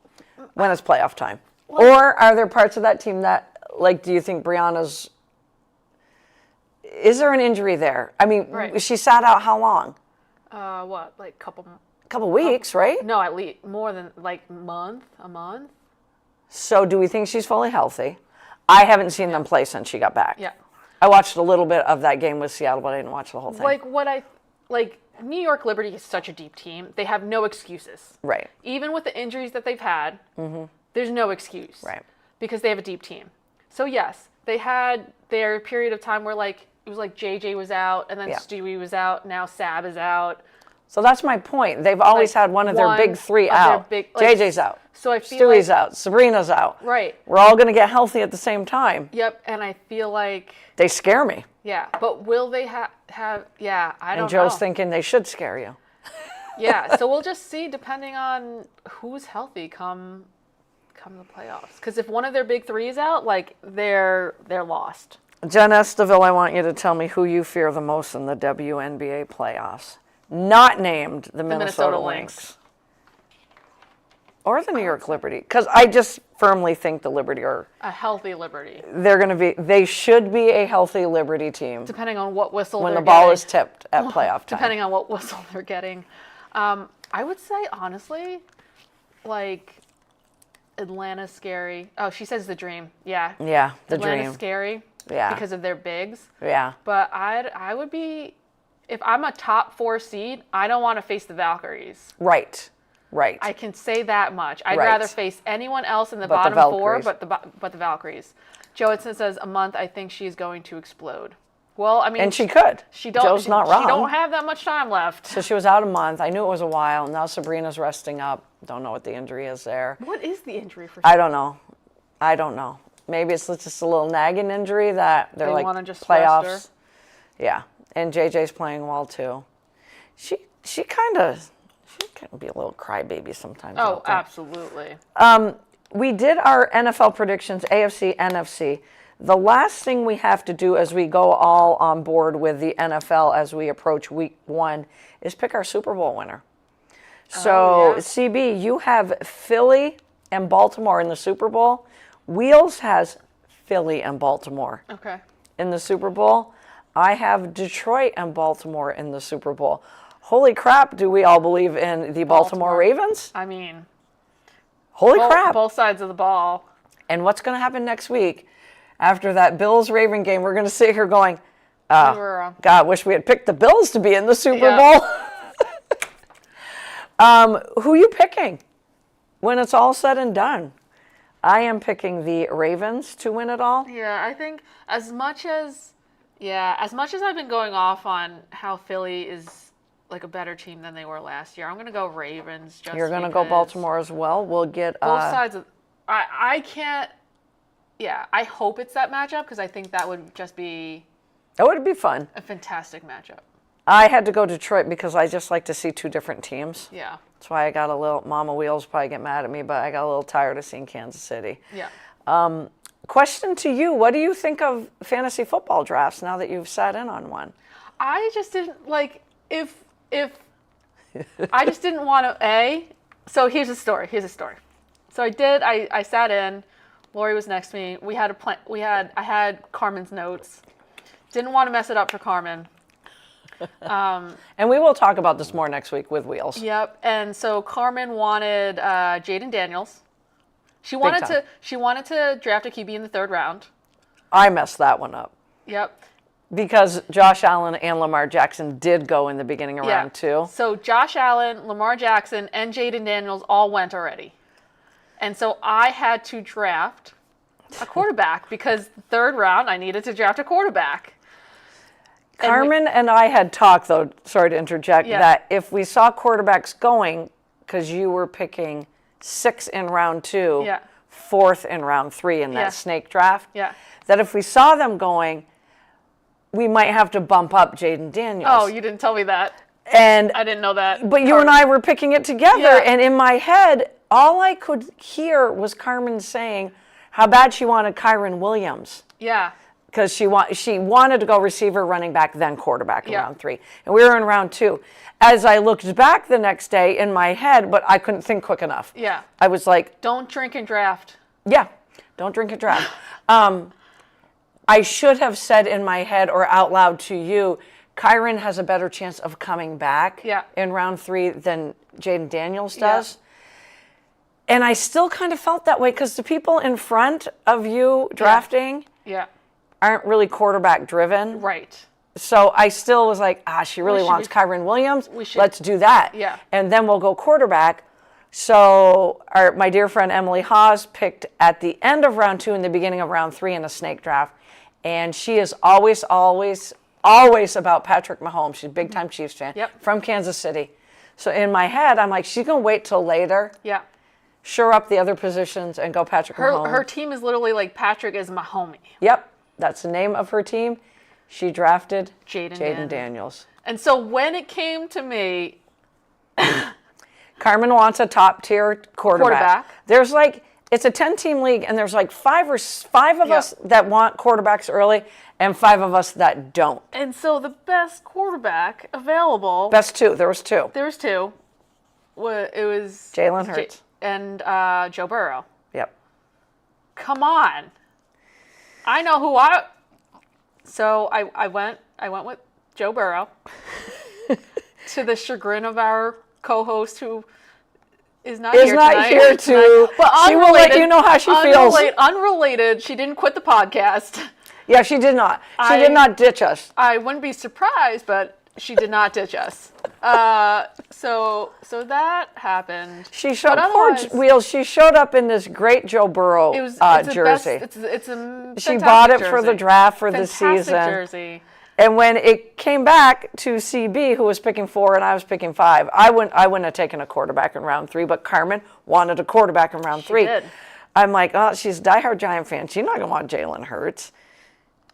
when it's playoff time. Or are there parts of that team that, like, do you think Brianna's? Is there an injury there? I mean, she sat out how long? What, like couple? couple weeks, right? No, at least more than like a month. So do we think she's fully healthy? I haven't seen them play since she got back. Yeah. I watched a little bit of that game with Seattle, but I didn't watch the whole thing. Like New York Liberty is such a deep team. They have no excuses. Right. Even with the injuries that they've had, there's no excuse. Right. Because they have a deep team. So yes, they had their period of time where like it was like JJ was out and then Stewie was out. Now Sab is out. So that's my point. They've always had one of their big three out. JJ's out. So I feel Stewie's out. Sabrina's out. Right. We're all going to get healthy at the same time. Yep. And I feel like they scare me. Yeah. But will they have? Yeah. I don't know. And Joe's thinking they should scare you. Yeah. So we'll just see, depending on who's healthy come the playoffs. Because if one of their big three is out, like they're lost. Jen Esteville, I want you to tell me who you fear the most in the WNBA playoffs. Not named the Minnesota Lynx. Or the New York Liberty. Because I just firmly think the Liberty are... A healthy Liberty. They should be a healthy Liberty team. Depending on what whistle when they're the ball getting. is tipped at playoff time. Depending on what whistle they're getting. I would say, honestly, like... Atlanta's scary. Oh, she says the Dream. Yeah. Yeah, the Atlanta's Dream. Scary. Yeah. Because of their bigs. Yeah. But I would be, if I'm a top 4 seed, I don't want to face the Valkyries. Right. I can say that much. I'd Right. rather face anyone else in the But the bottom 4, Valkyries. but the Valkyries. Joedson says a month. I think she's going to explode. Well, I mean, And she could. Joe's not wrong. She don't have that much time left. So she was out a month. I knew it was a while. Now Sabrina's resting up. Don't know what the injury is there. What is the injury for? I don't know. Maybe it's just a little nagging injury that they're They like wanna just playoffs. rest Yeah, and JJ's playing well too. She can be a lither crybaby sometimes. Oh, absolutely. We did our NFL predictions, AFC, NFC. The last thing we have to do as we go all on board with the NFL as we approach week 1 is pick our Super Bowl winner. So, CB, you have Philly and Baltimore in the Super Bowl. Wheels has Philly and Baltimore in the Super Bowl. I have Detroit and Baltimore in the Super Bowl. Holy crap, do we all believe in the Baltimore Ravens? I mean, holy crap. Both sides of the ball. And what's going to happen next week? After that Bills-Raven game, we're going to sit here going, God, wish we had picked the Bills to be in the Super Bowl. Who are you picking when it's all said and done? I am picking the Ravens to win it all. Yeah, I think as much as I've been going off on how Philly is like a better team than they were last year, I'm going to go Ravens. You're going to go Baltimore as well. We'll get both sides of. I can't. Yeah, I hope it's that matchup because I think that would just be. That would be fun. A fantastic matchup. I had to go Detroit because I just like to see two different teams. Yeah. That's why I got a little. Mama Wheels probably get mad at me, but I got a little tired of seeing Kansas City. Yeah. Question to you: what do you think of fantasy football drafts now that you've sat in on one? I just didn't like if I just didn't want to So here's a story. So I sat in. Lori was next to me. We had a plan. I had Carmen's notes. Didn't want to mess it up for Carmen. And we will talk about this more next week with Wheels. Yep. And so Carmen wanted Jaden Daniels. She wanted to draft a QB in the 3rd round. I messed that one up. Yep. Because Josh Allen and Lamar Jackson did go in the beginning of round 2. So Josh Allen, Lamar Jackson, and Jaden Daniels all went already. And so I had to draft a quarterback because 3rd round I needed to draft a quarterback. Carmen and I had talked, though, sorry to interject, that if we saw quarterbacks going, because you were picking 6 in round 2, 4th in round 3 in that snake draft, that if we saw them going, we might have to bump up Jaden Daniels. Oh, you didn't tell me that. And I didn't know that. But you and I were picking it together, and in my head, all I could hear was Carmen saying how bad she wanted Kyron Williams. Yeah. Because she wanted to go receiver, running back, then quarterback in round 3. And we were in round 2. As I looked back the next day in my head, but I couldn't think quick enough. Yeah. I was like... Don't drink and draft. Yeah. Don't drink and draft. I should have said in my head or out loud to you, Kyron has a better chance of coming back Yeah. in round 3 than Jaden Daniels does. And I still kind of felt that way because the people in front of you drafting aren't really quarterback driven. Right. So I still was like, she really wants Kyron Williams. Let's do that. Yeah. And then we'll go quarterback. So my dear friend Emily Haas picked at the end of round 2 and the beginning of round 3 in a snake draft. And she is always about Patrick Mahomes. She's a big-time Chiefs fan from Kansas City. So in my head, I'm like, she's going to wait till later. Yeah. Shore up the other positions and go Patrick Mahomes. Her team is literally like Patrick is Mahomey. Yep. That's the name of her team. She drafted Jaden Daniels. And so when it came to me, Carmen wants a top-tier quarterback. There's it's a 10-team league, and there's 5 of us that want quarterbacks early, and 5 of us that don't. And so the best quarterback available. Best 2. There was 2. There was 2. It was Jalen Hurts and Joe Burrow. Yep. Come on. I know who So I went with Joe Burrow to the chagrin of our co-host who is not here tonight. But she will let you know how she feels. Unrelated. She didn't quit the podcast. Yeah, she did not. She did not ditch us. I wouldn't be surprised, but she did not ditch us. So that happened. She showed Wheels. She showed up in this great Joe Burrow jersey. It's a she bought it jersey. for the draft for the season. Jersey. And when it came back to CB, who was picking 4 and I was picking 5, I wouldn't have taken a quarterback in round 3, but Carmen wanted a quarterback in round 3. Did. I'm like, oh, she's a diehard Giant fan. She's not going to want Jalen Hurts.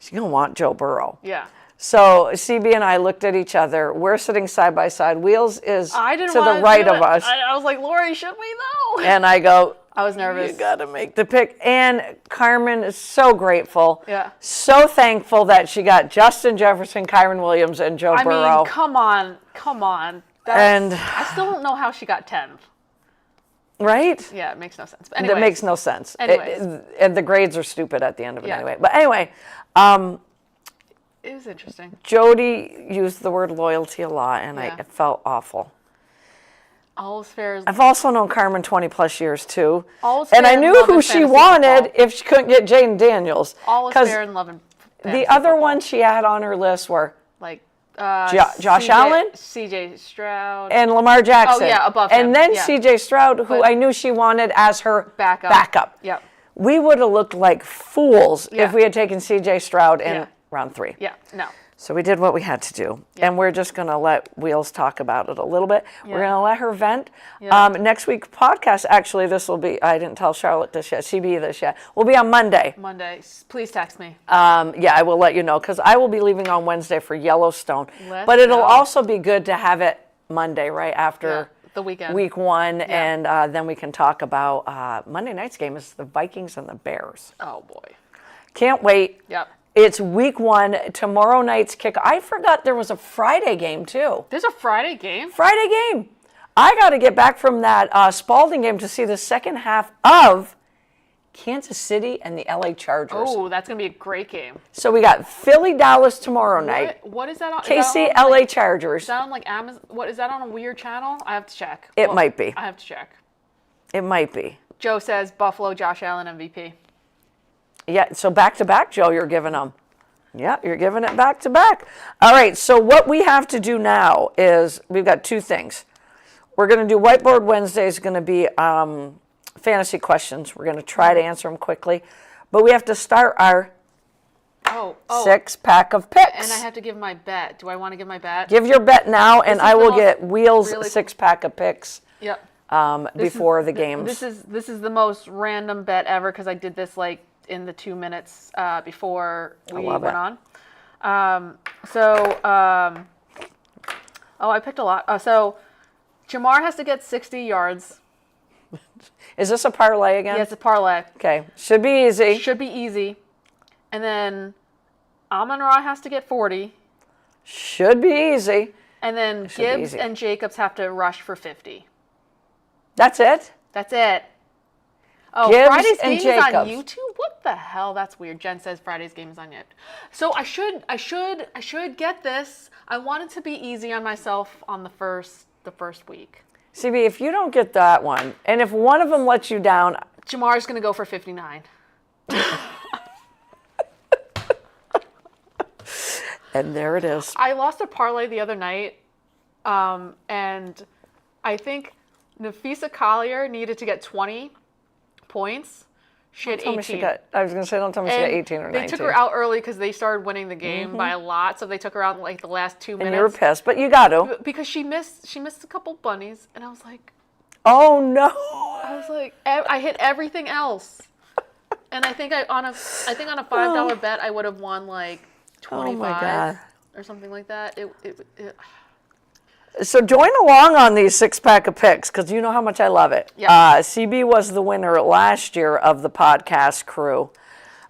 She's going to want Joe Burrow. Yeah. So CB and I looked at each other. We're sitting side by side. Wheels is to the right of us. I was like, Lori, should we though? And I go, I was nervous. You got to make the pick. And Carmen is so grateful. Yeah. So thankful that she got Justin Jefferson, Kyron Williams, and Joe Burrow. I mean, come on. I still don't know how she got 10th. Right? Yeah, it makes no sense. But anyways. It makes no sense. Anyways. And the grades are stupid at the end of it anyway. But anyway. It was interesting. Jody used the word loyalty a lot, and it felt awful. All is fair. I've also known Carmen 20 plus years too. All is and fair I knew who she wanted if she couldn't get Jaden Daniels. All is fair in love and the other ones she had on her list were like Josh Allen, CJ Stroud, and Lamar Jackson. Oh yeah, above him. And then CJ Stroud, who I knew she wanted as her backup. Yep. We would have looked like fools if we had taken CJ Stroud in round 3. Yeah, no. So we did what we had to do. And we're just going to let Wheels talk about it a little bit. We're going to let her vent. Next week's podcast, actually, this will be, I didn't tell Charlotte this yet, CB this yet, will be on Monday. Please text me. Yeah, I will let you know, because I will be leaving on Wednesday for Yellowstone. But it'll also be good to have it Monday, right after the weekend. Week 1, and then we can talk about Monday night's game is the Vikings and the Bears. Oh, boy. Can't wait. Yep. It's week 1, tomorrow night's kick. I forgot there was a Friday game, too. There's a Friday game? Friday game. I got to get back from that Spalding game to see the second half of Kansas City and the LA Chargers. Oh, that's going to be a great game. So we got Philly, Dallas tomorrow night. What is that on? KC, LA Chargers. Is that on like Amazon? What, is that on a weird channel? I have to check. It might be. I have to check. It might be. Joe says Buffalo, Josh Allen, MVP. Yeah, so back-to-back, Joe, you're giving them. Yeah, you're giving it back-to-back. All right, so what we have to do now is we've got 2 things. We're going to do Whiteboard Wednesday is going to be fantasy questions. We're going to try to answer them quickly. But we have to start our 6-pack of picks. And I have to give my bet. Do I want to give my bet? Give your bet now, and I will get Wheels' 6-pack of picks. Yep. Before the games. This is the most random bet ever because I did this like in the 2 minutes before we went on. I picked a lot. So Jamar has to get 60 yards. Is this a parlay again? Yeah, it's a parlay. Okay. Should be easy. Should be easy. And then Amon-Ra has to get 40. Should be easy. And then Gibbs and Jacobs have to rush for 50. That's it? That's it. Oh, Gibbs Friday's and game is on Jacobs. YouTube? What the hell? That's weird. Jen says Friday's game is on YouTube. So I should get this. I want it to be easy on myself on the first week. CB, if you don't get that one, and if one of them lets you down, Jamar's gonna go for 59. and there it is. I lost a parlay the other night, and I think Nafisa Collier needed to get 20 points. She had 18. I was going to say, don't tell me she got 18 or 19. They took her out early because they started winning the game by a lot, so they took her out in like the last 2 minutes. And you were pissed, but you got to. Because she missed a couple bunnies, and I was like, oh no! I hit everything else, and I think on a $5 bet I would have won like 25 oh my God. or something like that. So join along on these 6-pack of picks because you know how much I love it. Yep. CB was the winner last year of the podcast crew.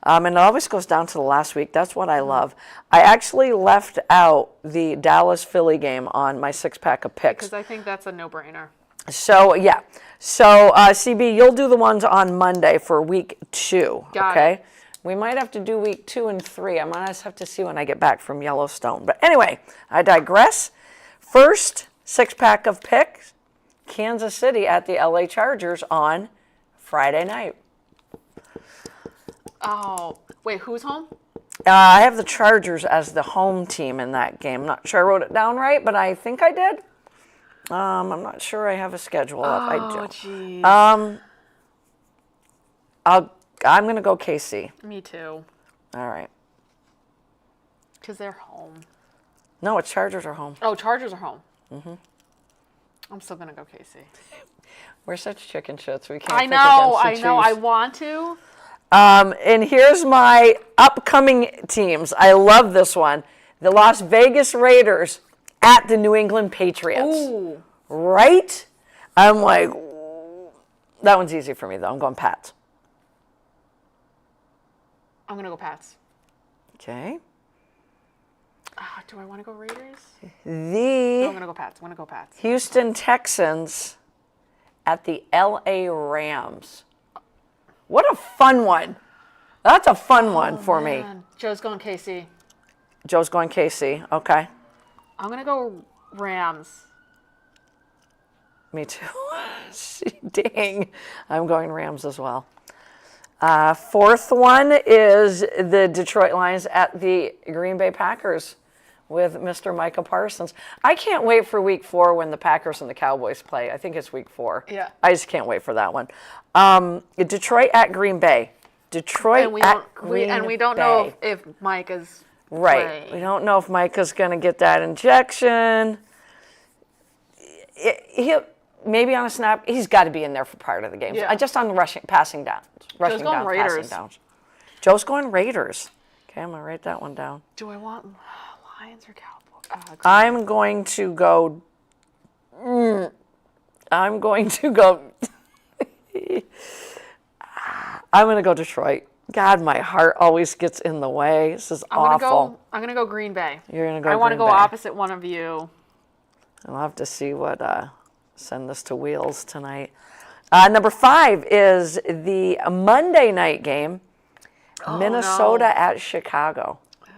And it always goes down to the last week. That's what I love. I actually left out the Dallas-Philly game on my 6-pack of picks. Because I think that's a no-brainer. So, yeah. So, CB, you'll do the ones on Monday for week 2. Got okay? it. We might have to do week 2 and 3. I might just have to see when I get back from Yellowstone. But anyway, I digress. First 6-pack of picks, Kansas City at the LA Chargers on Friday night. Oh, wait, who's home? I have the Chargers as the home team in that game. I'm not sure I wrote it down right, but I think I did. I'm not sure I have a schedule up. I do. Geez. I'm going to go KC. Me too. All right. Because they're home. No, it's Chargers are home. Oh, Chargers are home. Mm-hmm. I'm still going to go KC. We're such chicken shits. We can't I pick know. against the I Chiefs. want to. And here's my upcoming teams. I love this one. The Las Vegas Raiders at the New England Patriots. Ooh. Right? I'm like, that one's easy for me, though. I'm going Pats. I'm going to go Pats. Okay. Do I want to go Raiders? The No, I'm going to go Pats. Houston Texans at the LA Rams. What a fun one. That's a fun one for me. Joe's going KC. Joe's going KC. Okay. I'm going to go Rams. Me too. Dang. I'm going Rams as well. Fourth one is the Detroit Lions at the Green Bay Packers with Mr. Micah Parsons. I can't wait for week 4 when the Packers and the Cowboys play. I think it's week 4. Yeah. I just can't wait for that one. Detroit at Green Bay. Detroit at Green Bay. And we don't know if Mike is right. playing. We don't know if Micah's going to get that injection. He'll maybe on a snap. He's got to be in there for part of the game. Yeah. Just on the passing downs. Joe's going Raiders. Passing downs. Joe's going Raiders. Okay, I'm going to write that one down. Do I want Lions or Cowboys? I'm going to go. I'm going to go Detroit. God, my heart always gets in the way. This is awful. I'm gonna go Green Bay. You're gonna go. I want to Green go Bay. opposite one of you. I'll have to see what send this to Wheels tonight. Number 5 is the Monday night game. Minnesota at Chicago. Oh, no.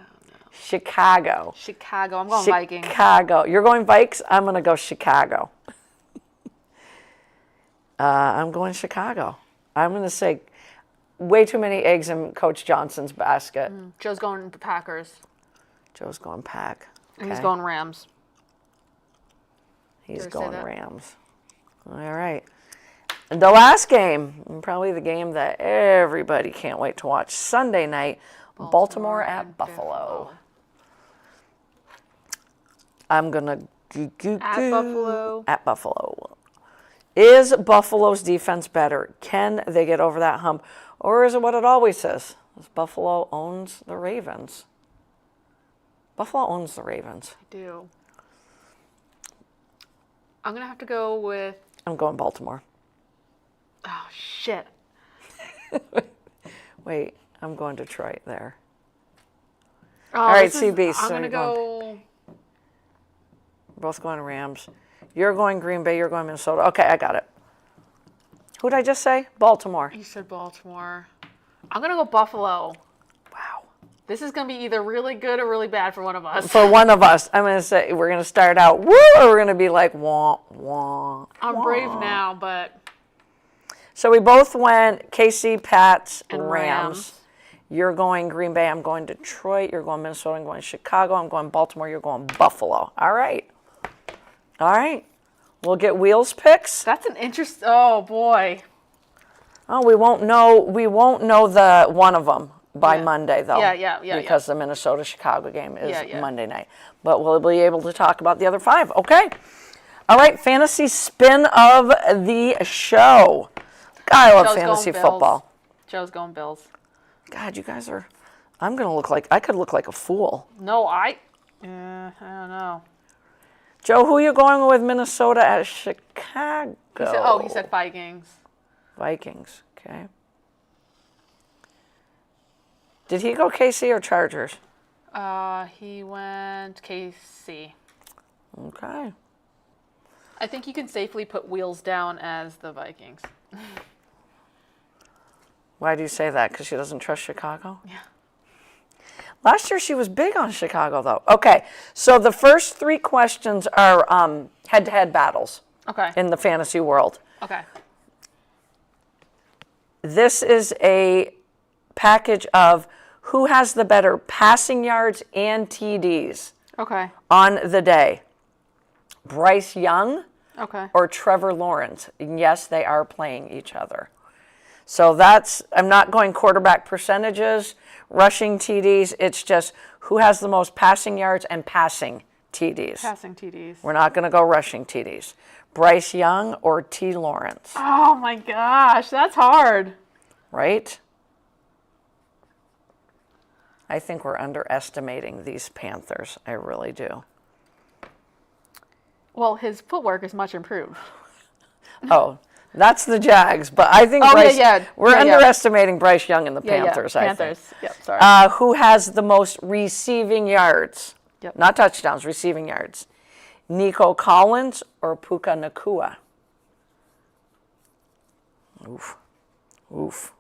Chicago. I'm going Vikings. Chicago. You're going Vikes? I'm going to go Chicago. I'm going Chicago. I'm going to say way too many eggs in Coach Johnson's basket. Joe's going the Packers. Joe's going Pack. Okay. He's going Rams. He's going Rams. All right. And the last game, and probably the game that everybody can't wait to watch, Sunday night, Baltimore at Buffalo. I'm going to At Buffalo. Is Buffalo's defense better? Can they get over that hump? Or is it what it always says? Buffalo owns the Ravens. Buffalo owns the Ravens. I do. I'm going to have to go with... I'm going Baltimore. Oh, shit. Wait, I'm going Detroit there. Oh, all right, CB. I'm going to go... We're both going Rams. You're going Green Bay. You're going Minnesota. Okay, I got it. Who'd I just say? Baltimore. You said Baltimore. I'm going to go Buffalo. Wow. This is going to be either really good or really bad for one of us. For one of us, I'm going to say we're going to start out woo, or we're going to be like wah, wah. I'm brave now, but... So we both went KC, Pats, And Rams. You're going Green Bay. I'm going Detroit. You're going Minnesota. I'm going Chicago. I'm going Baltimore. You're going Buffalo. All right. All right. We'll get wheels picks. That's an interest... Oh, boy. Oh, we won't know. We won't know the one of them by Monday, though. Yeah. Because the Minnesota-Chicago game is Yeah. Monday night. But we'll be able to talk about the other 5. Okay. All right. Fantasy spin of the show. God, I love Joe's fantasy going Bills. football. Joe's going Bills. God, you guys are... I'm going to look like... I could look like a fool. No, I don't know. Joe, who are you going with Minnesota at Chicago? He said Vikings. Vikings. Okay. Did he go KC or Chargers? He went KC. Okay. I think you can safely put wheels down as the Vikings. Why do you say that? Because she doesn't trust Chicago? Yeah. Last year she was big on Chicago, though. Okay, so the first 3 questions are head-to-head battles Okay. in the fantasy world. Okay. This is a package of who has the better passing yards and TDs Okay. on the day. Bryce Young Okay. or Trevor Lawrence. And yes, they are playing each other. So that's, I'm not going quarterback percentages, rushing TDs. It's just who has the most passing yards and passing TDs. Passing TDs. We're not going to go rushing TDs. Bryce Young or T. Lawrence, Oh my gosh, that's hard. right? I think we're underestimating these Panthers. I really do. Well, his footwork is much improved. Oh, that's the Jags, but I think we're underestimating Bryce Young and the Panthers. I think. Panthers. Yep. Sorry. Who has the most receiving yards? Yep. Not touchdowns, receiving yards. Nico Collins or Puka Nakua? Oof. Oof.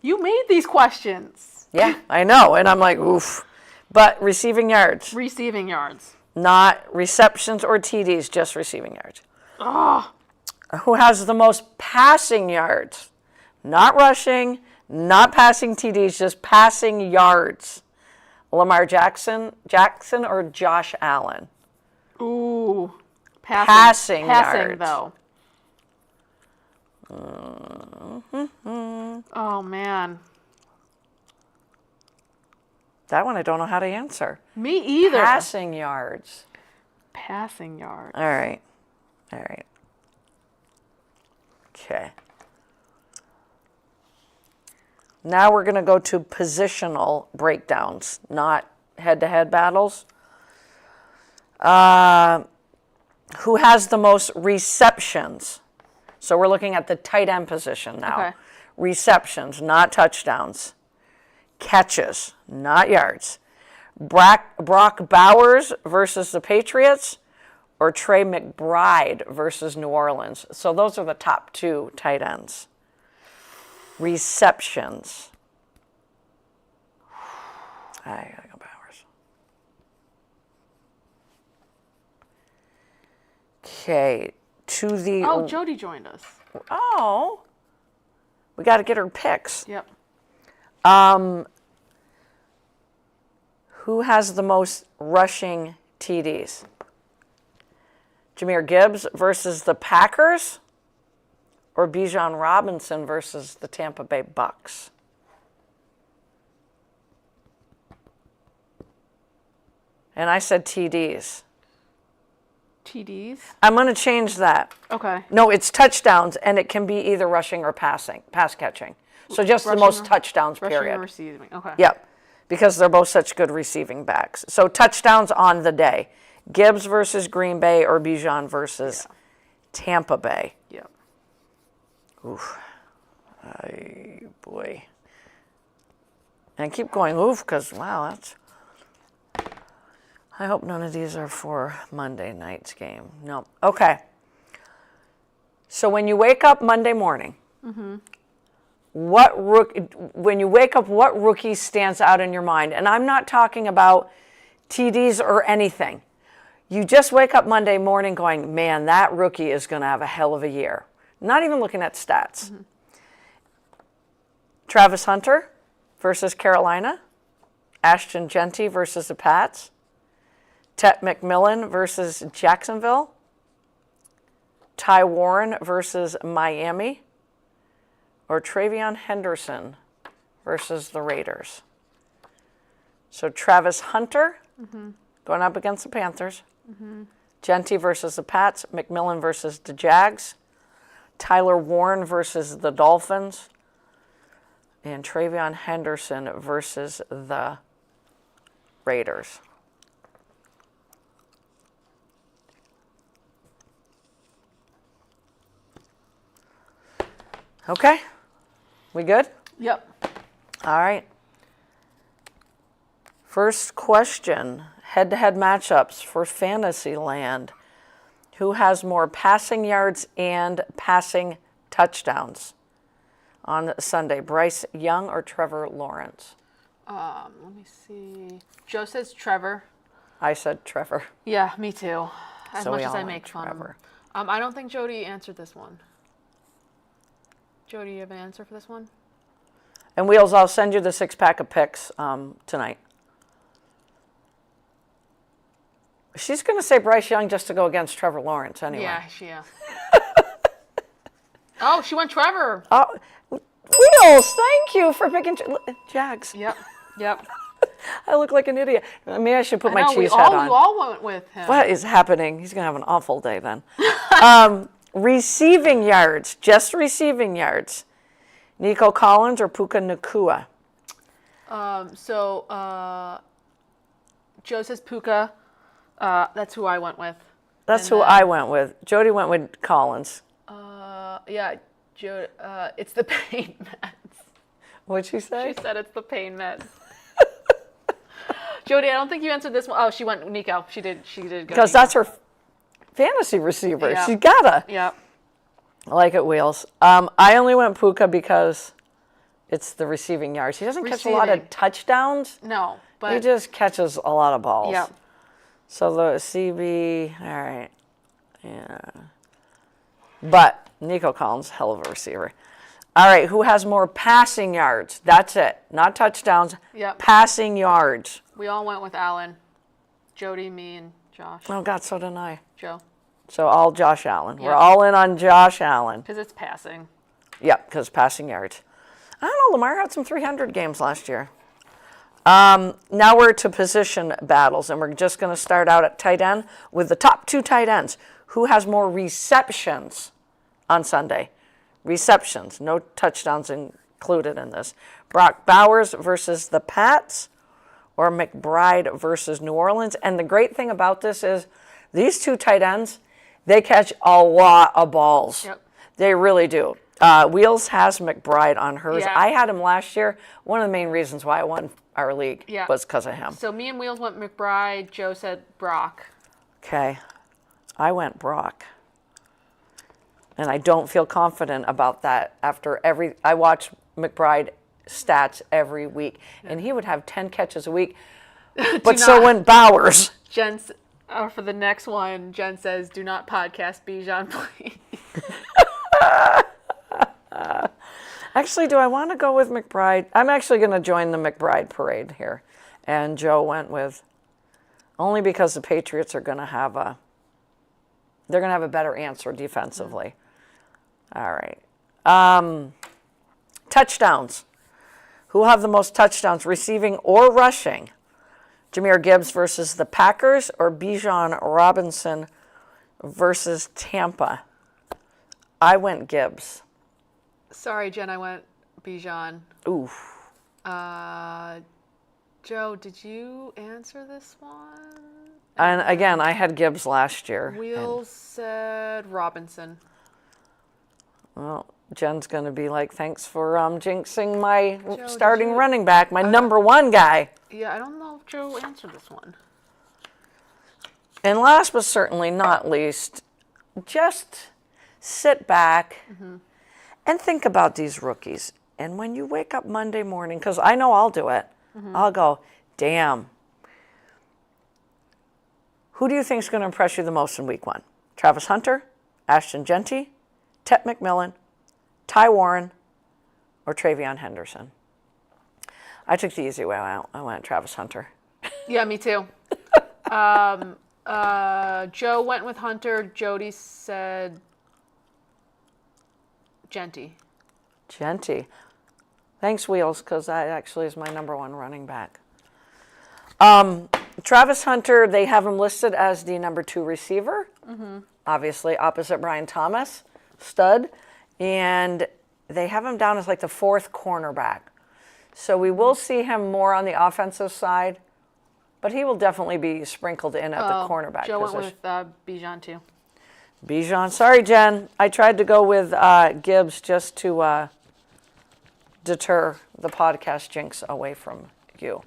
You made these questions. Yeah, I know. And I'm like, oof. But receiving yards, Receiving yards. not receptions or TDs, just receiving yards. Oh, Who has the most passing yards? Not rushing, not passing TDs, just passing yards. Lamar Jackson or Josh Allen? ooh. Passing Passing, yards. though. Oh, man. That one I don't know how to answer. Me either. Passing yards. Passing yards. All right. All right. Okay. Now we're going to go to positional breakdowns, not head-to-head battles. Who has the most receptions? So we're looking at the tight end position now. Okay. Receptions, not touchdowns. Catches, not yards. Brock Bowers versus the Patriots or Trey McBride versus New Orleans. So those are the top 2 tight ends. Receptions. I gotta go Bowers. Okay, to the... Oh, Jody joined us. Oh. We got to get her picks. Yep. Who has the most rushing TDs? Jahmyr Gibbs versus the Packers or Bijan Robinson versus the Tampa Bay Bucks? And I said TDs. TDs? I'm going to change that. Okay. No, it's touchdowns, and it can be either rushing or pass catching. So just the most touchdowns, Rushing period. and receiving. Okay. Yep, because they're both such good receiving backs. So touchdowns on the day. Gibbs versus Green Bay or Bijan versus Tampa Bay. Yep. Oof. Ay, boy. And I keep going oof because, wow, that's... I hope none of these are for Monday night's game. No. Okay. So when you wake up Monday morning, when you wake up, what rookie stands out in your mind? And I'm not talking about TDs or anything. You just wake up Monday morning going, man, that rookie is going to have a hell of a year. Not even looking at stats. Travis Hunter versus Carolina. Ashton Genty versus the Pats. Tet McMillan versus Jacksonville. Ty Warren versus Miami. Or Travion Henderson versus the Raiders. So Travis Hunter going up against the Panthers. Genty versus the Pats. McMillan versus the Jags. Tyler Warren versus the Dolphins. And Travion Henderson versus the Raiders. Okay, we good? Yep. All right. First question, head-to-head matchups for Fantasyland. Who has more passing yards and passing touchdowns on Sunday? Bryce Young or Trevor Lawrence? Let me see. Joe says Trevor. I said Trevor. Yeah, me too. As So much we as all I went make fun of Trevor. him. I don't think Jody answered this one. Jody, you have an answer for this one? And Wheels, I'll send you the 6-pack of picks tonight. She's going to say Bryce Young just to go against Trevor Lawrence anyway. Yeah. Oh, she went Trevor. Oh, Wheels, thank you for picking Jags. Yep. I look like an idiot. Maybe I should put my No, cheese hat on. we all went with him. What is happening? He's going to have an awful day then. Receiving yards, just receiving yards. Nico Collins or Puka Nacua? Joe says Puka. That's who I went with. That's who I went with. Jody went with Collins. Yeah, Joe. It's the pain meds. What'd she say? She said it's the pain meds. Jody, I don't think you answered this one. Oh, she went Nico. She did go Because Nico. that's her fantasy receiver. Yeah. She's gotta. Yeah. I like it, Wheels. I only went Puka because it's the receiving yards. He doesn't catch a lot Receiving. of touchdowns. No, but He just catches a lot of balls. yeah. So the CB, all right. Yeah. But Nico Collins, hell of a receiver. All right, who has more passing yards? That's it. Not touchdowns. Yep. Passing yards. We all went with Allen. Jody, me, and Josh. Oh, God, so did I. Joe. So all Josh Allen. Yeah. We're all in on Josh Allen. Because it's passing. Yep, because passing yards. I don't know, Lamar had some 300 games last year. Now we're to position battles, and we're just going to start out at tight end with the top 2 tight ends. Who has more receptions on Sunday? Receptions, no touchdowns included in this. Brock Bowers versus the Pats or McBride versus New Orleans. And the great thing about this is these 2 tight ends, they catch a lot of balls. Yep. They really do. Wheels has McBride on hers. Yeah. I had him last year. One of the main reasons why I won our league was because of him. So me and Wheels went McBride. Joe said Brock. Okay. I went Brock. And I don't feel confident about that after I watch McBride stats every week. And he would have 10 catches a week. But so went Bowers. For the next one, Jen says, do not podcast Bijan, please. Actually, do I want to go with McBride? I'm actually going to join the McBride parade here. And Joe went with, only because the Patriots are going to have a better answer defensively. All right. Touchdowns. Who have the most touchdowns, receiving or rushing? Jahmyr Gibbs versus the Packers or Bijan Robinson versus Tampa? I went Gibbs. Sorry, Jen, I went Bijan. Oof. Joe, did you answer this one? And again, I had Gibbs last year. Wheels said Robinson. Well, Jen's going to be like, thanks for jinxing my Joe, starting running back, my number 1 guy. Yeah, I don't know if Joe answered this one. And last but certainly not least, just sit back and think about these rookies. And when you wake up Monday morning, because I know I'll do it, I'll go, damn. Who do you think is going to impress you the most in week 1? Travis Hunter, Ashton Genty, Tet McMillan, Ty Warren, or Travion Henderson? I took the easy way out. I went Travis Hunter. Yeah, me too. Joe went with Hunter. Jody said Genty. Genty. Thanks, Wheels, because that actually is my number 1 running back. Travis Hunter, they have him listed as the number 2 receiver, obviously opposite Brian Thomas, stud, and they have him down as like the 4th cornerback. So we will see him more on the offensive side, but he will definitely be sprinkled in at the cornerback Joe position. went with Bijan too. Bijan, sorry, Jen. I tried to go with Gibbs just to deter the podcast jinx away from you.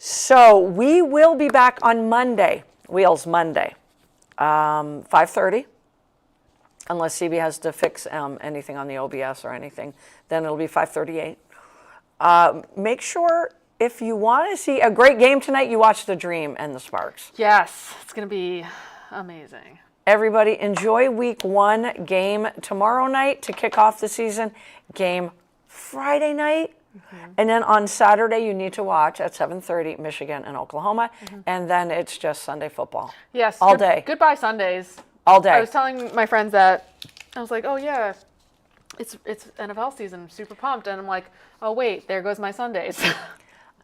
So we will be back on Monday, Wheels Monday, 5:30. Unless CB has to fix anything on the OBS or anything, then it'll be 5:38. Make sure if you want to see a great game tonight, you watch the Dream and the Sparks. Yes, it's going to be amazing. Everybody enjoy week 1, game tomorrow night to kick off the season, game Friday night. And then on Saturday, you need to watch at 7:30 Michigan and Oklahoma. And then it's just Sunday football. Yes. All day. Goodbye Sundays. All day. I was telling my friends that, I was like, oh yeah, it's NFL season. I'm super pumped. And I'm like, oh wait, there goes my Sundays. You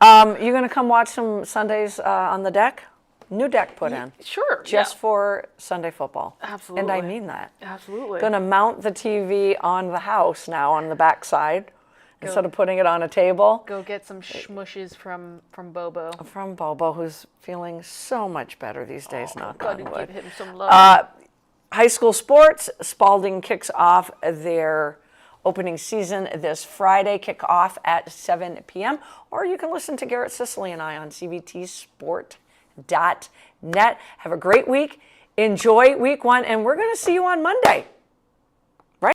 going to come watch some Sundays on the deck? New deck put in. Sure. Just for Sunday football. Absolutely. And I mean that. Absolutely. Going to mount the TV on the house now on the back side instead of putting it on a table. Go get some schmushes from Bobo. From Bobo, who's feeling so much better these days, knock on Gotta wood. give him some love. High school sports, Spalding kicks off their opening season this Friday, kick off at 7 p.m. Or you can listen to Garrett Sicily and I on cvtsport.net. Have a great week. Enjoy week 1, and we're going to see you on Monday.